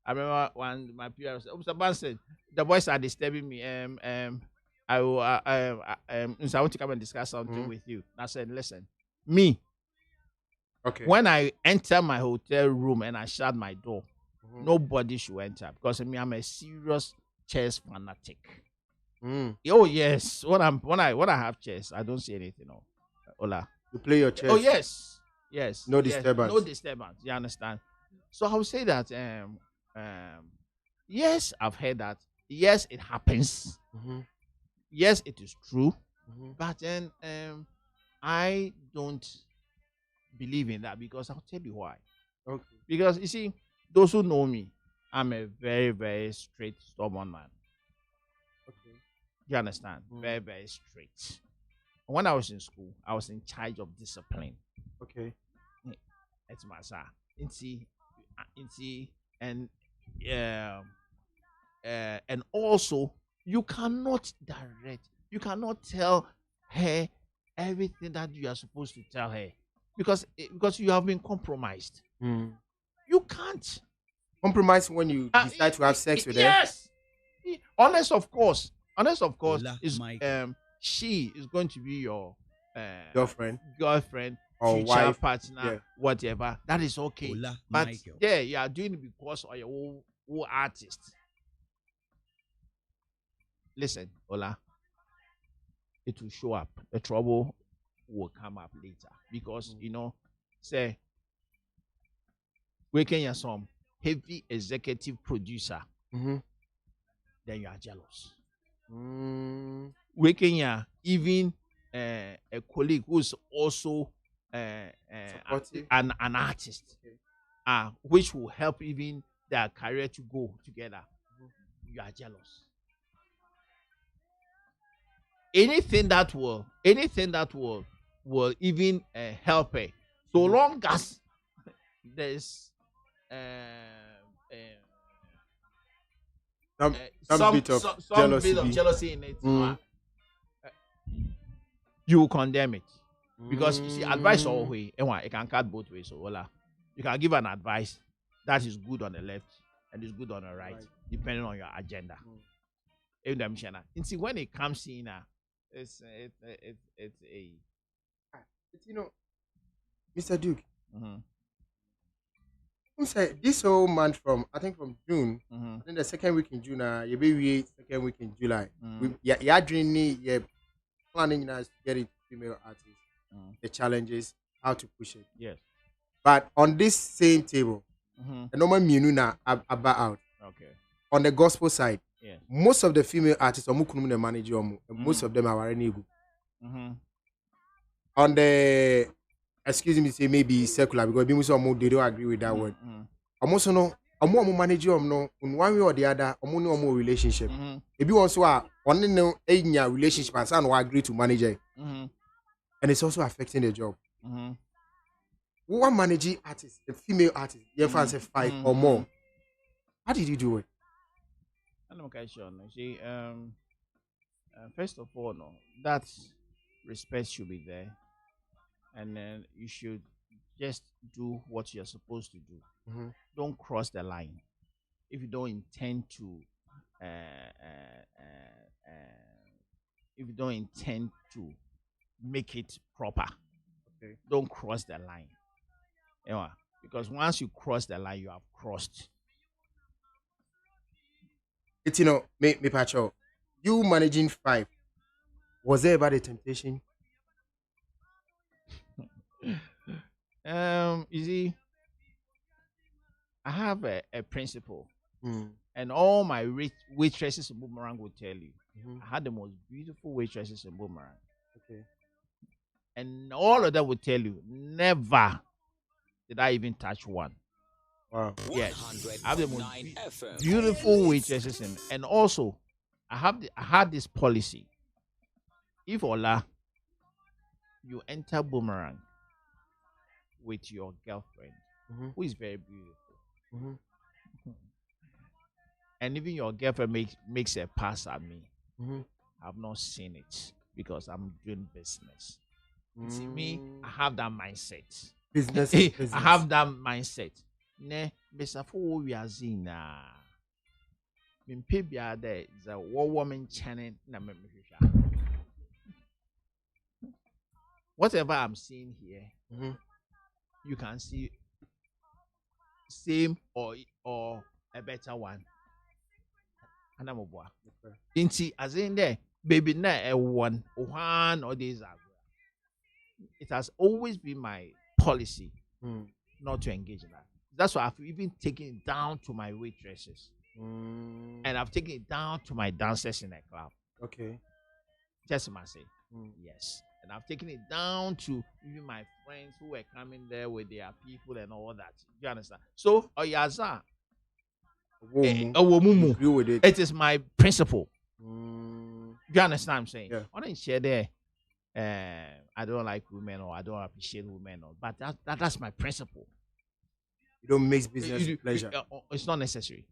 I remember when my PR said, "Oh, Mr. Banson, the boys are disturbing me. I want to come and discuss something with you." I said, "Listen, me. Okay. When I enter my hotel room and I shut my door, nobody should enter because I'm a serious chess fanatic. Oh yes, when I have chess, I don't see anything. No, Ola. You play your chess. Oh yes. No disturbance. No disturbance. You understand? So I would say that yes, I've heard that. Yes, it happens. Yes, it is true. But then I don't believe in that because I'll tell you why. Okay. Because you see, those who know me, I'm a very, very straight, stubborn man. Okay. You understand? Very, very straight. When I was in school, I was in charge of discipline. Okay. It's my sir. And also you cannot tell her everything that you are supposed to tell her because you have been compromised. You can't compromise when you decide to have sex with her. Yes, unless of course is she is going to be your girlfriend or future wife, partner, whatever. That is okay. OLA but Michael. yeah, you are doing it because of your whole artist. Listen, Ola, it will show up. The trouble will come up later because say waking your son heavy executive producer, then you are jealous. Waking even a colleague who's also an artist, which will help even their career to go together. You are jealous. Anything that will even help her, so long as there's some bit of jealousy in it, you will condemn it. Because you see, advice all way, it can cut both ways. So you can give an advice that is good on the left and is good on the right, depending on your agenda. See, when it comes in, it's Mr. Duke. This whole month from June, I think the second week in June, second week in July, you're planning to get into female artists, the challenges, how to push it. Yes. But on this same table, the normal minuna about out. Okay. On the gospel side, most of the female artists are manager, most of them are already good. On the excuse me, say maybe secular because they don't agree with that word. Almost no, manager no, in one way or the other, no more relationship. If you also are only no relationship and some will agree to manage it, and it's also affecting the job. One managing artist, a female artist, you have 5 or more. How did you do it? I'm okay, sure. See, first of all, no, that respect should be there, and then you should just do what you're supposed to do. Don't cross the line. If you don't intend to, make it proper, don't cross the line. Because once you cross the line, you have crossed. It's me Pacho, you managing 5. Was there ever a temptation? You see, I have a principle, and all my waitresses in Boomerang will tell you. I had the most beautiful waitresses in Boomerang. Okay. And all of them will tell you, never did I even touch one. Wow. Yes. I have the most beautiful waitresses and also I had this policy. If Ola, you enter Boomerang with your girlfriend, who is very beautiful, and even your girlfriend makes a pass at me, I've not seen it because I'm doing business. See me, I have that mindset. Business. I have that mindset. Ne, besafo we are zina. Min pebia there is a woman chanting na me. Whatever I'm seeing here, you can see same or a better one. And I'm a boy. Inti as in there, baby na a one or days ago. It has always been my policy not to engage in that. That's why I've even taken it down to my waitresses. And I've taken it down to my dancers in the club. Okay. Just must say. Yes. And I've taken it down to even my friends who were coming there with their people and all that. Do you understand? So, Oyaza. It is my principle. Do you understand what I'm saying? Yeah. I didn't share there. I don't like women or I don't appreciate women, but that's my principle. You don't mix business with pleasure. It's not necessary,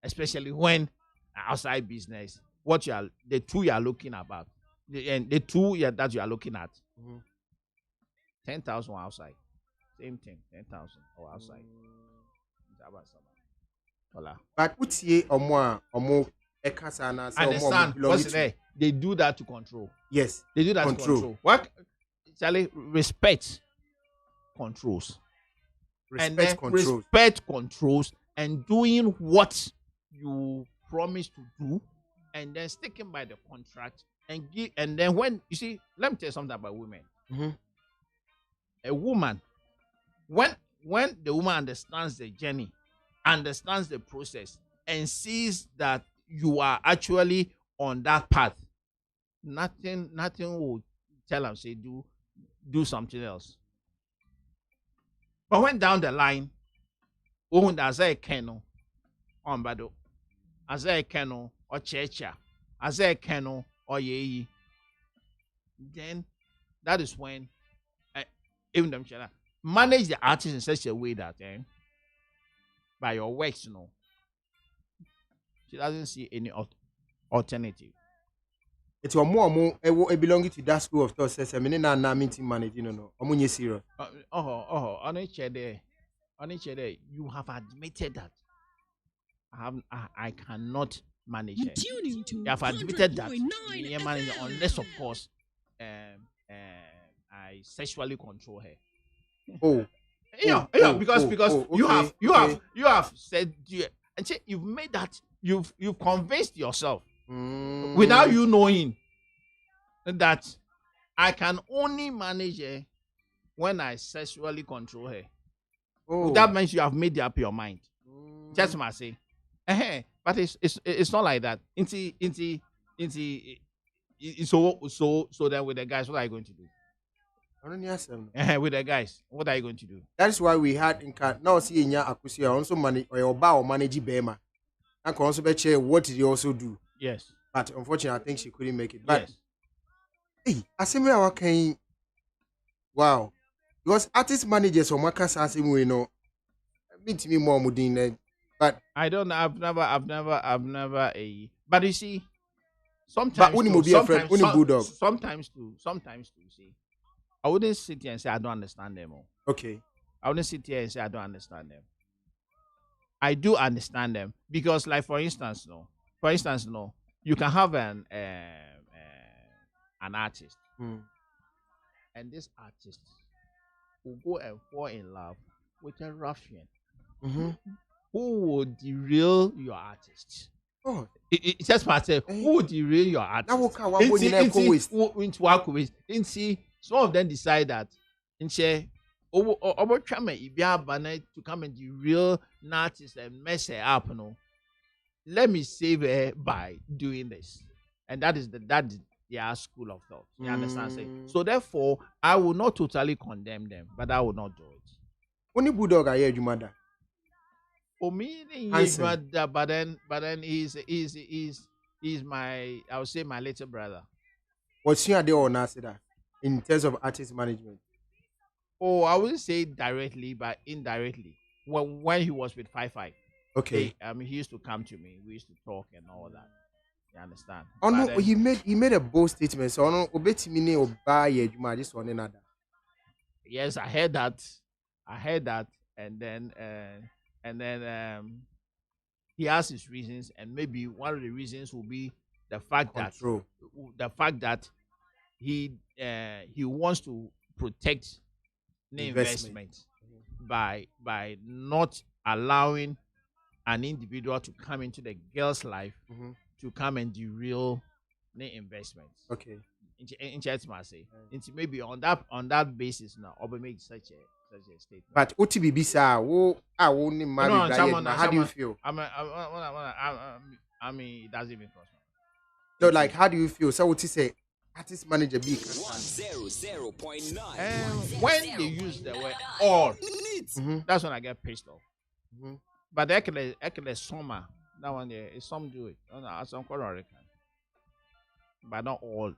especially when outside business. The two you are looking about, the two that you are looking at, 10,000 outside, same thing, 10,000 or outside. But what's here or more understand? What's there? They do that to control. Yes, they do that to control. What? Charlie, respect controls. Respect controls and doing what you promise to do, and then sticking by the contract and give. And then when you see, let me tell you something about women. A woman, when the woman understands the journey understands the process and sees that you are actually on that path, nothing will tell him say do something else. But when down the line, when as I can on bado, as I can or checha, as I can or ye, then that is when even them manage the artist in such a way that by your works, she doesn't see any alternative. It's your mom belonging to that school of thought says I mean na meeting managing no. Omunye serious. On each day, you have admitted that I cannot manage her. You have admitted that you manage her unless of course I sexually control her. Oh. Because okay, you have said and you've made that you've convinced yourself without you knowing that I can only manage her when I sexually control her. Oh. That means you have made up your mind. Just must say, but it's not like that. So then with the guys, what are you going to do? With the guys, what are you going to do? That is why we had in cat now see in your akusia also manage or bow manage Bema. I can also bet you what did you also do? Yes. But unfortunately, I think she couldn't make it. But yes. Hey, I see me working. Wow. Because artist managers or markers as him we know. Meet me more mudine. But I don't know. I've never but you see, sometimes but when you be a friend, when you bulldog. Sometimes too, see. I wouldn't sit here and say I don't understand them all. Okay. I wouldn't sit here and say I don't understand them. I do understand them because, like for instance, you can have an artist, and this artist will go and fall in love with a ruffian who will derail your artist. Oh, it's just part of who will derail your artist. Some of them decide that in share to come and derail an artist and mess her up. Let me save her by doing this, and that is their school of thought. You understand? So therefore, I will not totally condemn them, but I will not do it. Only bulldog I heard you mother. For me, but then he's my, I would say, my little brother. What's your idea on that in terms of artist management? Oh, I wouldn't say directly, but indirectly. When he was with 5-5. Okay. He used to come to me. We used to talk and all that. You understand? Oh no, he made a bold statement. So no, obetimi or buy you just one another. Yes, I heard that, and then he has his reasons, and maybe one of the reasons will be the fact that he wants to protect the investment by not allowing an individual to come into the girl's life to come and derail the investments. Okay. In church must say, maybe on that basis now, or make such a statement. But OTB sir, I won't marry. How do you feel? I mean, it doesn't even cross my mind. So, like, how do you feel? So, what you say? Artist manager be 100.9. When they use the word all, that's when I get pissed off. But actually summer, that one there is some do it. Some correct, but not all.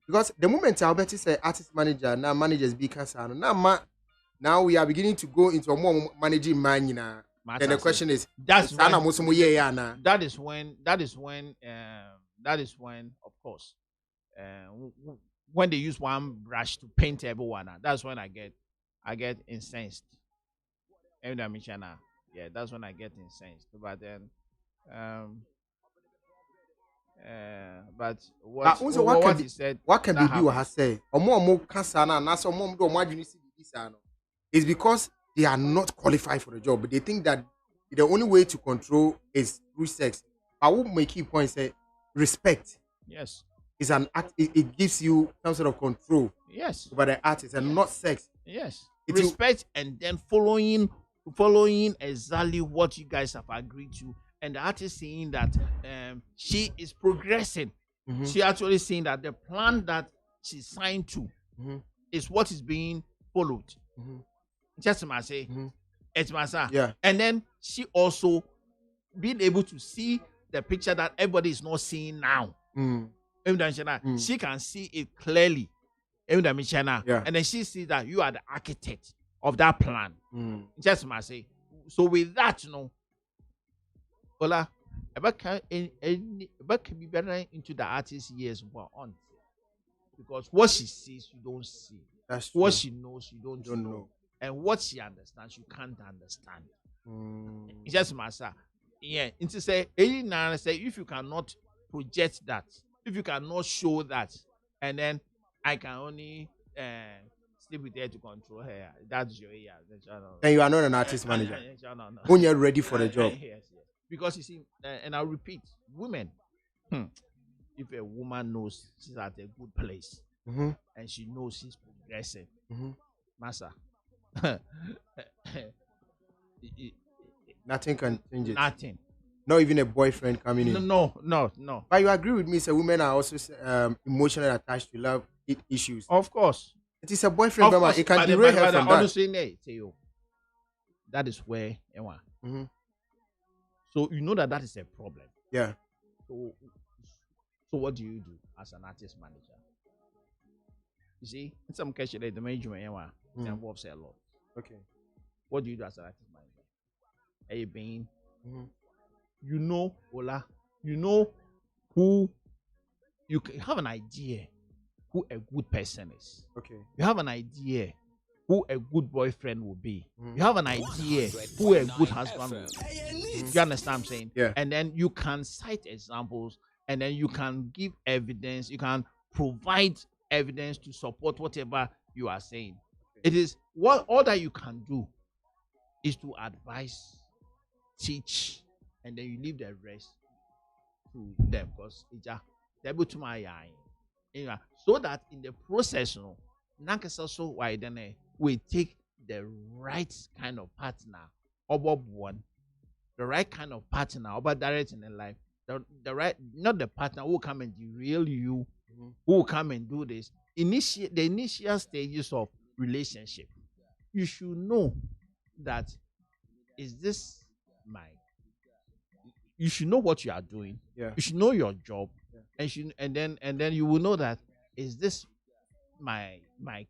Because the moment Alberti say artist manager, now managers be Kasano. Now we are beginning to go into a more managing man. Then the question is, that is when, of course, when they use one brush to paint everyone, that's when I get incensed. Yeah, that's when I get incensed. But then, but what he said, what can be do has say? Or more Kasana, and that's more do is because they are not qualified for the job, but they think that the only way to control is through sex. I will make key point say respect. Yes. Is an act. It gives you some sort of control. Yes. Over the artist and not sex. Yes. Respect and then following following exactly what you guys have agreed to, and the artist saying that she is progressing. She actually saying that the plan that she signed to is what is being followed. Just must say, it's massa. Yeah. And then she also being able to see the picture that everybody is not seeing now. She can see it clearly. Yeah. And then she sees that you are the architect of that plan. Just must say. So with that, Ola, can be better into the artist's years on. Because what she sees, you don't see. That's what true. she knows, you don't know. And what she understands, you can't understand. It's just matter. Yeah. It's to say, if you cannot project that, if you cannot show that, and then I can only sleep with her to control her. That's your ear. Then you are not an artist manager. When you're ready for the job. Yes. Because you see, and I'll repeat, women, if a woman knows she's at a good place and she knows she's progressing, massa, nothing can change it. Nothing. Not even a boyfriend coming in. No. But you agree with me, so women are also emotionally attached to love issues. Of course. It is a boyfriend, but it can derail her from that. Honestly, that is where, so you know that is a problem. Yeah. So what do you do as an artist manager? You see, in some cases, the management involves a lot. Okay. What do you do as an artist manager? Are you being, you know, Ola, you know who you have an idea who a good person is. Okay. You have an idea who a good boyfriend will be. You have an idea who a good husband will be. You understand what I'm saying? Yeah. And then you can cite examples, and then you can give evidence. You can provide evidence to support whatever you are saying. It is what all that you can do is to advise, teach, and then you leave the rest to them, because they're able to my eye. So that in the process, also why then we take the right kind of partner, the right kind of partner, about directing in life, the right, not the partner who will come and derail you, who will come and do this. The initial stages of relationship, you should know that is this you should know what you are doing. Yeah. You should know your job, and then you will know that is this my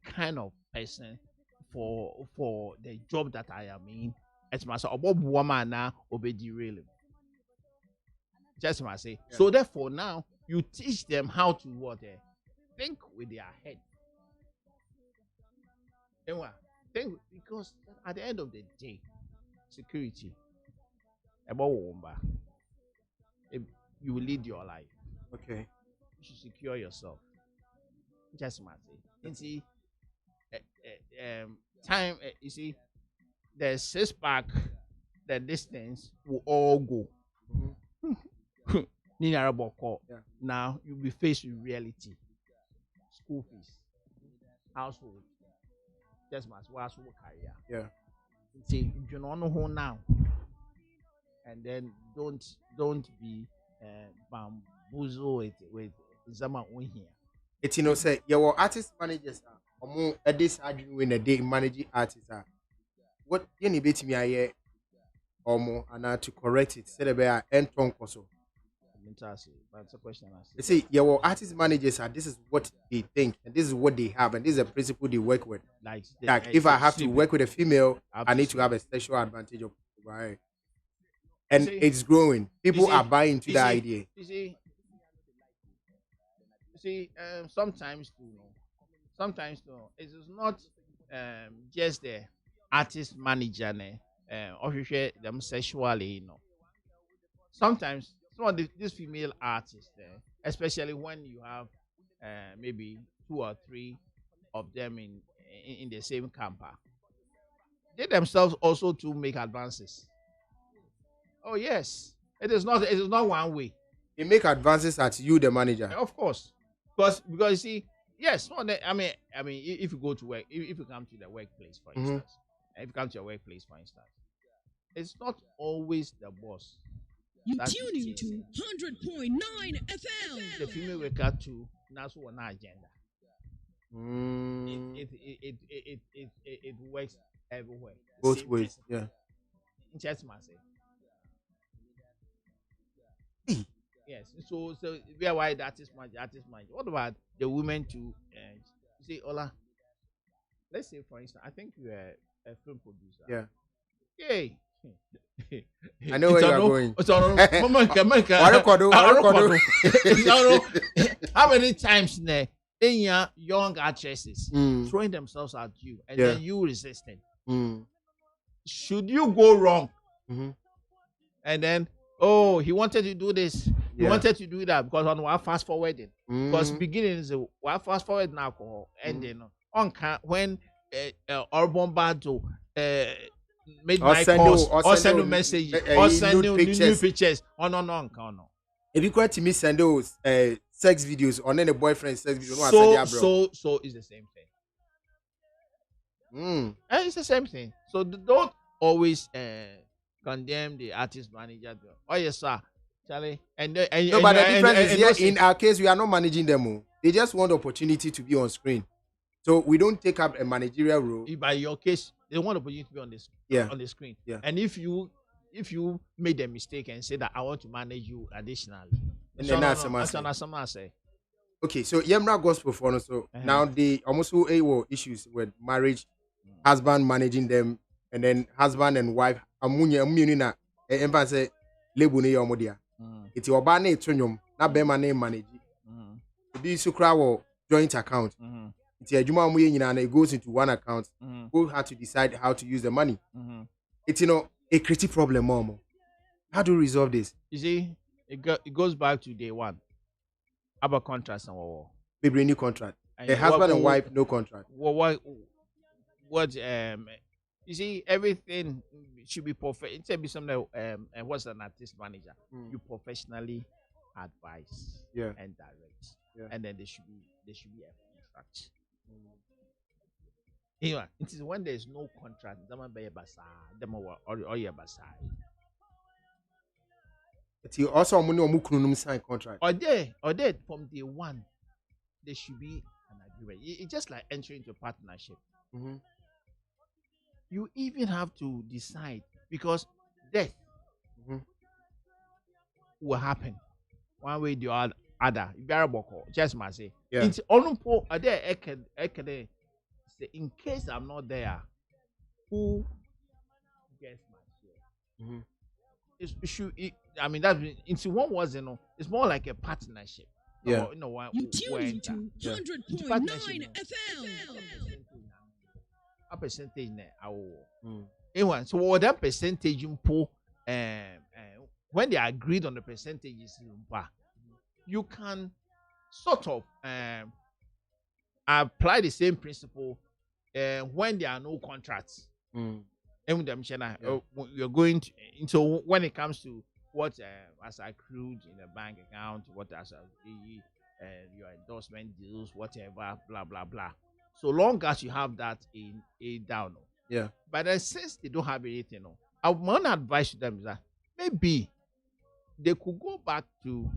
kind of person for the job that I am in. It's myself about woman now obey really. Just must say. Yeah. So therefore now you teach them how to think with their head. Think, because at the end of the day, security about Womba. You will lead your life. Okay. You should secure yourself. Just must say. And see, time. You see, the 6-pack, the distance will all go. Yeah. Now you'll be faced with reality. School fees, household, just must career. Yeah. See, you don't know who now, and then don't be bamboozled with Zama on here. It's say your artist managers are among this when a day managing artists are. What you need to me I or more and to correct it. Say the bear and tongue also. That's a question. You see, your artist managers are. This is what they think, and this is what they have, and this is a principle they work with. Like if I have to work with a female, I need to have a sexual advantage of her. And it's growing. People are buying into that idea. You see, sometimes it is not just the artist manager, officially them sexually, Sometimes some of these female artists, especially when you have maybe 2 or 3 of them in the same camper, they themselves also to make advances. Oh yes, it is not one way. They make advances at you, the manager. Of course, because you see, yes. I mean, if you go to work, if you come to the workplace, for instance, if you come to your workplace, for instance, it's not always the boss. You tuning to 100.9 FM. The female worker too. That's one agenda. It works everywhere. Both ways, yeah. Just say. Yes. So we are why that is my. What about the women too? You see, Ola. Let's say, for instance, I think you are a film producer. Yeah. Yay. I know where you are going. How many times young actresses throwing themselves at you and then you resisting? Should you go wrong? And then, oh, he wanted to do this. He wanted to do that because on fast forwarding. Because beginning is fast forward alcohol, and then on when urban battle made my calls or send a message or send new pictures. Oh no. If you quite me send those sex videos on any boyfriend sex video, so it's the same thing. It's the same thing. So don't always condemn the artist manager. Oh yes, sir. Charlie. But the difference is here, in our case, we are not managing them. They just want the opportunity to be on screen. So we don't take up a managerial role. By your case, they want the opportunity to be on the screen. Yeah. And if you made a mistake and say that I want to manage you additionally, and then that's someone say. Okay, so Yemra gospel for us. So now they almost all issues with marriage, husband managing them, and then husband and wife. Amunya say lebu ne yomodia. It's your bane tunyum na bema ne manage. Be sukra joint account. It's a juma muye nyina na it goes into one account. Who had to decide how to use the money. It's a creative problem, mom. How do we resolve this? You see, it goes back to day one. About contracts and war. Baby, new contract. A husband and wife, no contract. What you see, everything should be perfect. It should be something what's an artist manager? You professionally advise and direct. And then there should be a contract. Anyway, it is when there is no contract, It's also sign contract. Or there from day one, there should be an agreement. It's just like entering into a partnership. You even have to decide because death will happen one way or the other. Just must say. It's only in case I'm not there, who gets my share? I mean, that's into one was it's more like a partnership. You tune to 100.9 FM. A percentage anyway, so what that percentage when they agreed on the percentages, you can sort of apply the same principle when there are no contracts. You're going into when it comes to what has accrued in the bank account, what has your endorsement deals, whatever, blah blah blah. So long as you have that in a down. But then since they don't have anything, my advice to them is that maybe they could go back to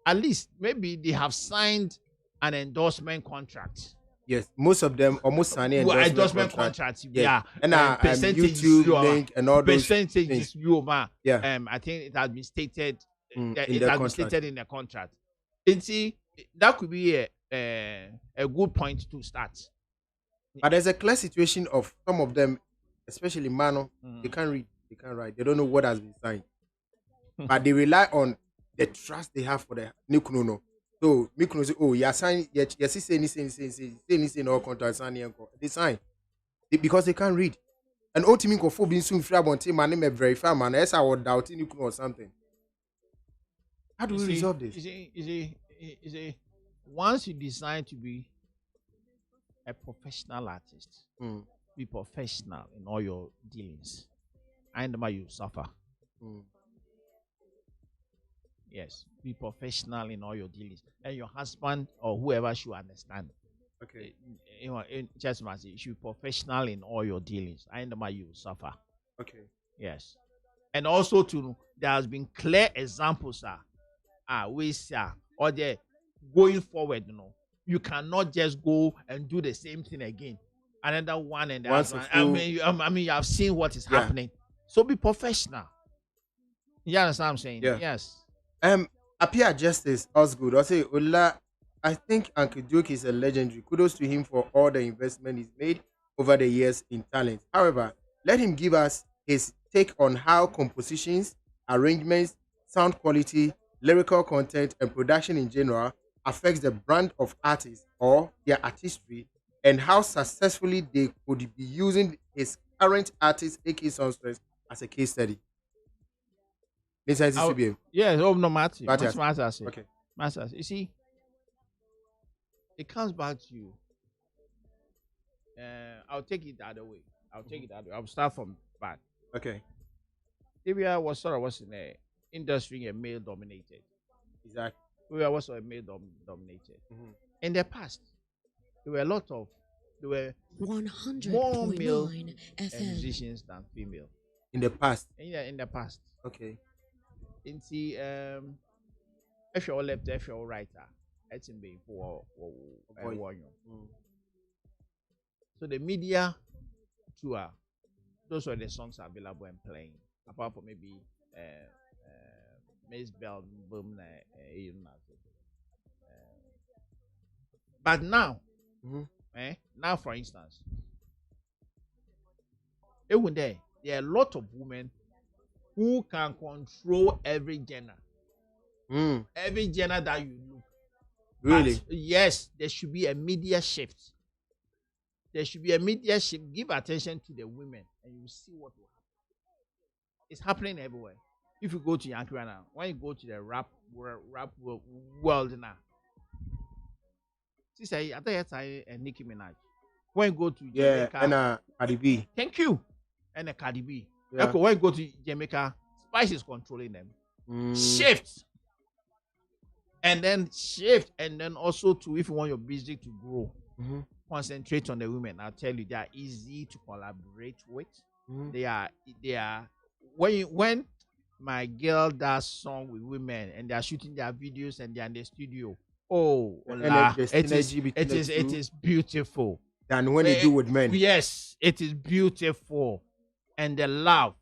at least maybe they have signed an endorsement contract. Yes, most of them almost signing endorsement contracts. Yeah, and YouTube link and all those percentages. I think it has been stated. It has been stated in the contract. And see, that could be a good point to start. But there's a clear situation of some of them, especially Mano. They can't read, they can't write, they don't know what has been signed. But they rely on the trust they have for the Nikuno. So Mikuno say, oh, you sign, yes, say anything, no contract, they sign because they can't read. And ultimately, for being soon free about my name verify man, else I would doubt Nikuno or something. How do we resolve this? You see, once you decide to be a professional artist, be professional in all your dealings, and you suffer. Yes, be professional in all your dealings, and your husband or whoever should understand. Okay, just must you should be professional in all your dealings, and you suffer. Okay, Yes. And also there has been clear examples, we see, or they going forward, you cannot just go and do the same thing again. Another one and the other one. I mean, you have seen what is happening. So be professional. You understand what I'm saying? Yeah. Yes. Appear Justice Osgood. I say, Ola, I think Uncle Duke is a legendary. Kudos to him for all the investment he's made over the years in talent. However, let him give us his take on how compositions, arrangements, sound quality, lyrical content, and production in general affects the brand of artists or their artistry, and how successfully they could be using his current artist, A.K. Songstress, as a case study. Yes, no matter. Okay. Masters. You see, it comes back to you. I'll take it the other way. I'll start from back. Okay. Libya was in the industry and male dominated. Exactly. We were also a male dominated. In the past, there were 100 more male musicians than female. In the past. In the past. Okay. If you're left, if you're writer, it's in being for so the media tour, those are the songs available and playing. Apart from maybe Miss Bell, but now, now for instance, even there are a lot of women who can control every genre. Every genre that you look. Really? But yes, there should be a media shift. Give attention to the women and you see what will happen. It's happening everywhere. If you go to Yankee right now, when you go to the rap world now, see, say, I think it's Nicki Minaj. When you go to Jamaica, and Cardi B. Thank you. And a Cardi B. Yeah. Okay, when you go to Jamaica, Spice is controlling them. Shift. And then also if you want your business to grow, concentrate on the women. I'll tell you, they are easy to collaborate with. They are when my girl does song with women and they are shooting their videos and they are in the studio. It is beautiful. Than when they do with men. Yes, it is beautiful. And the love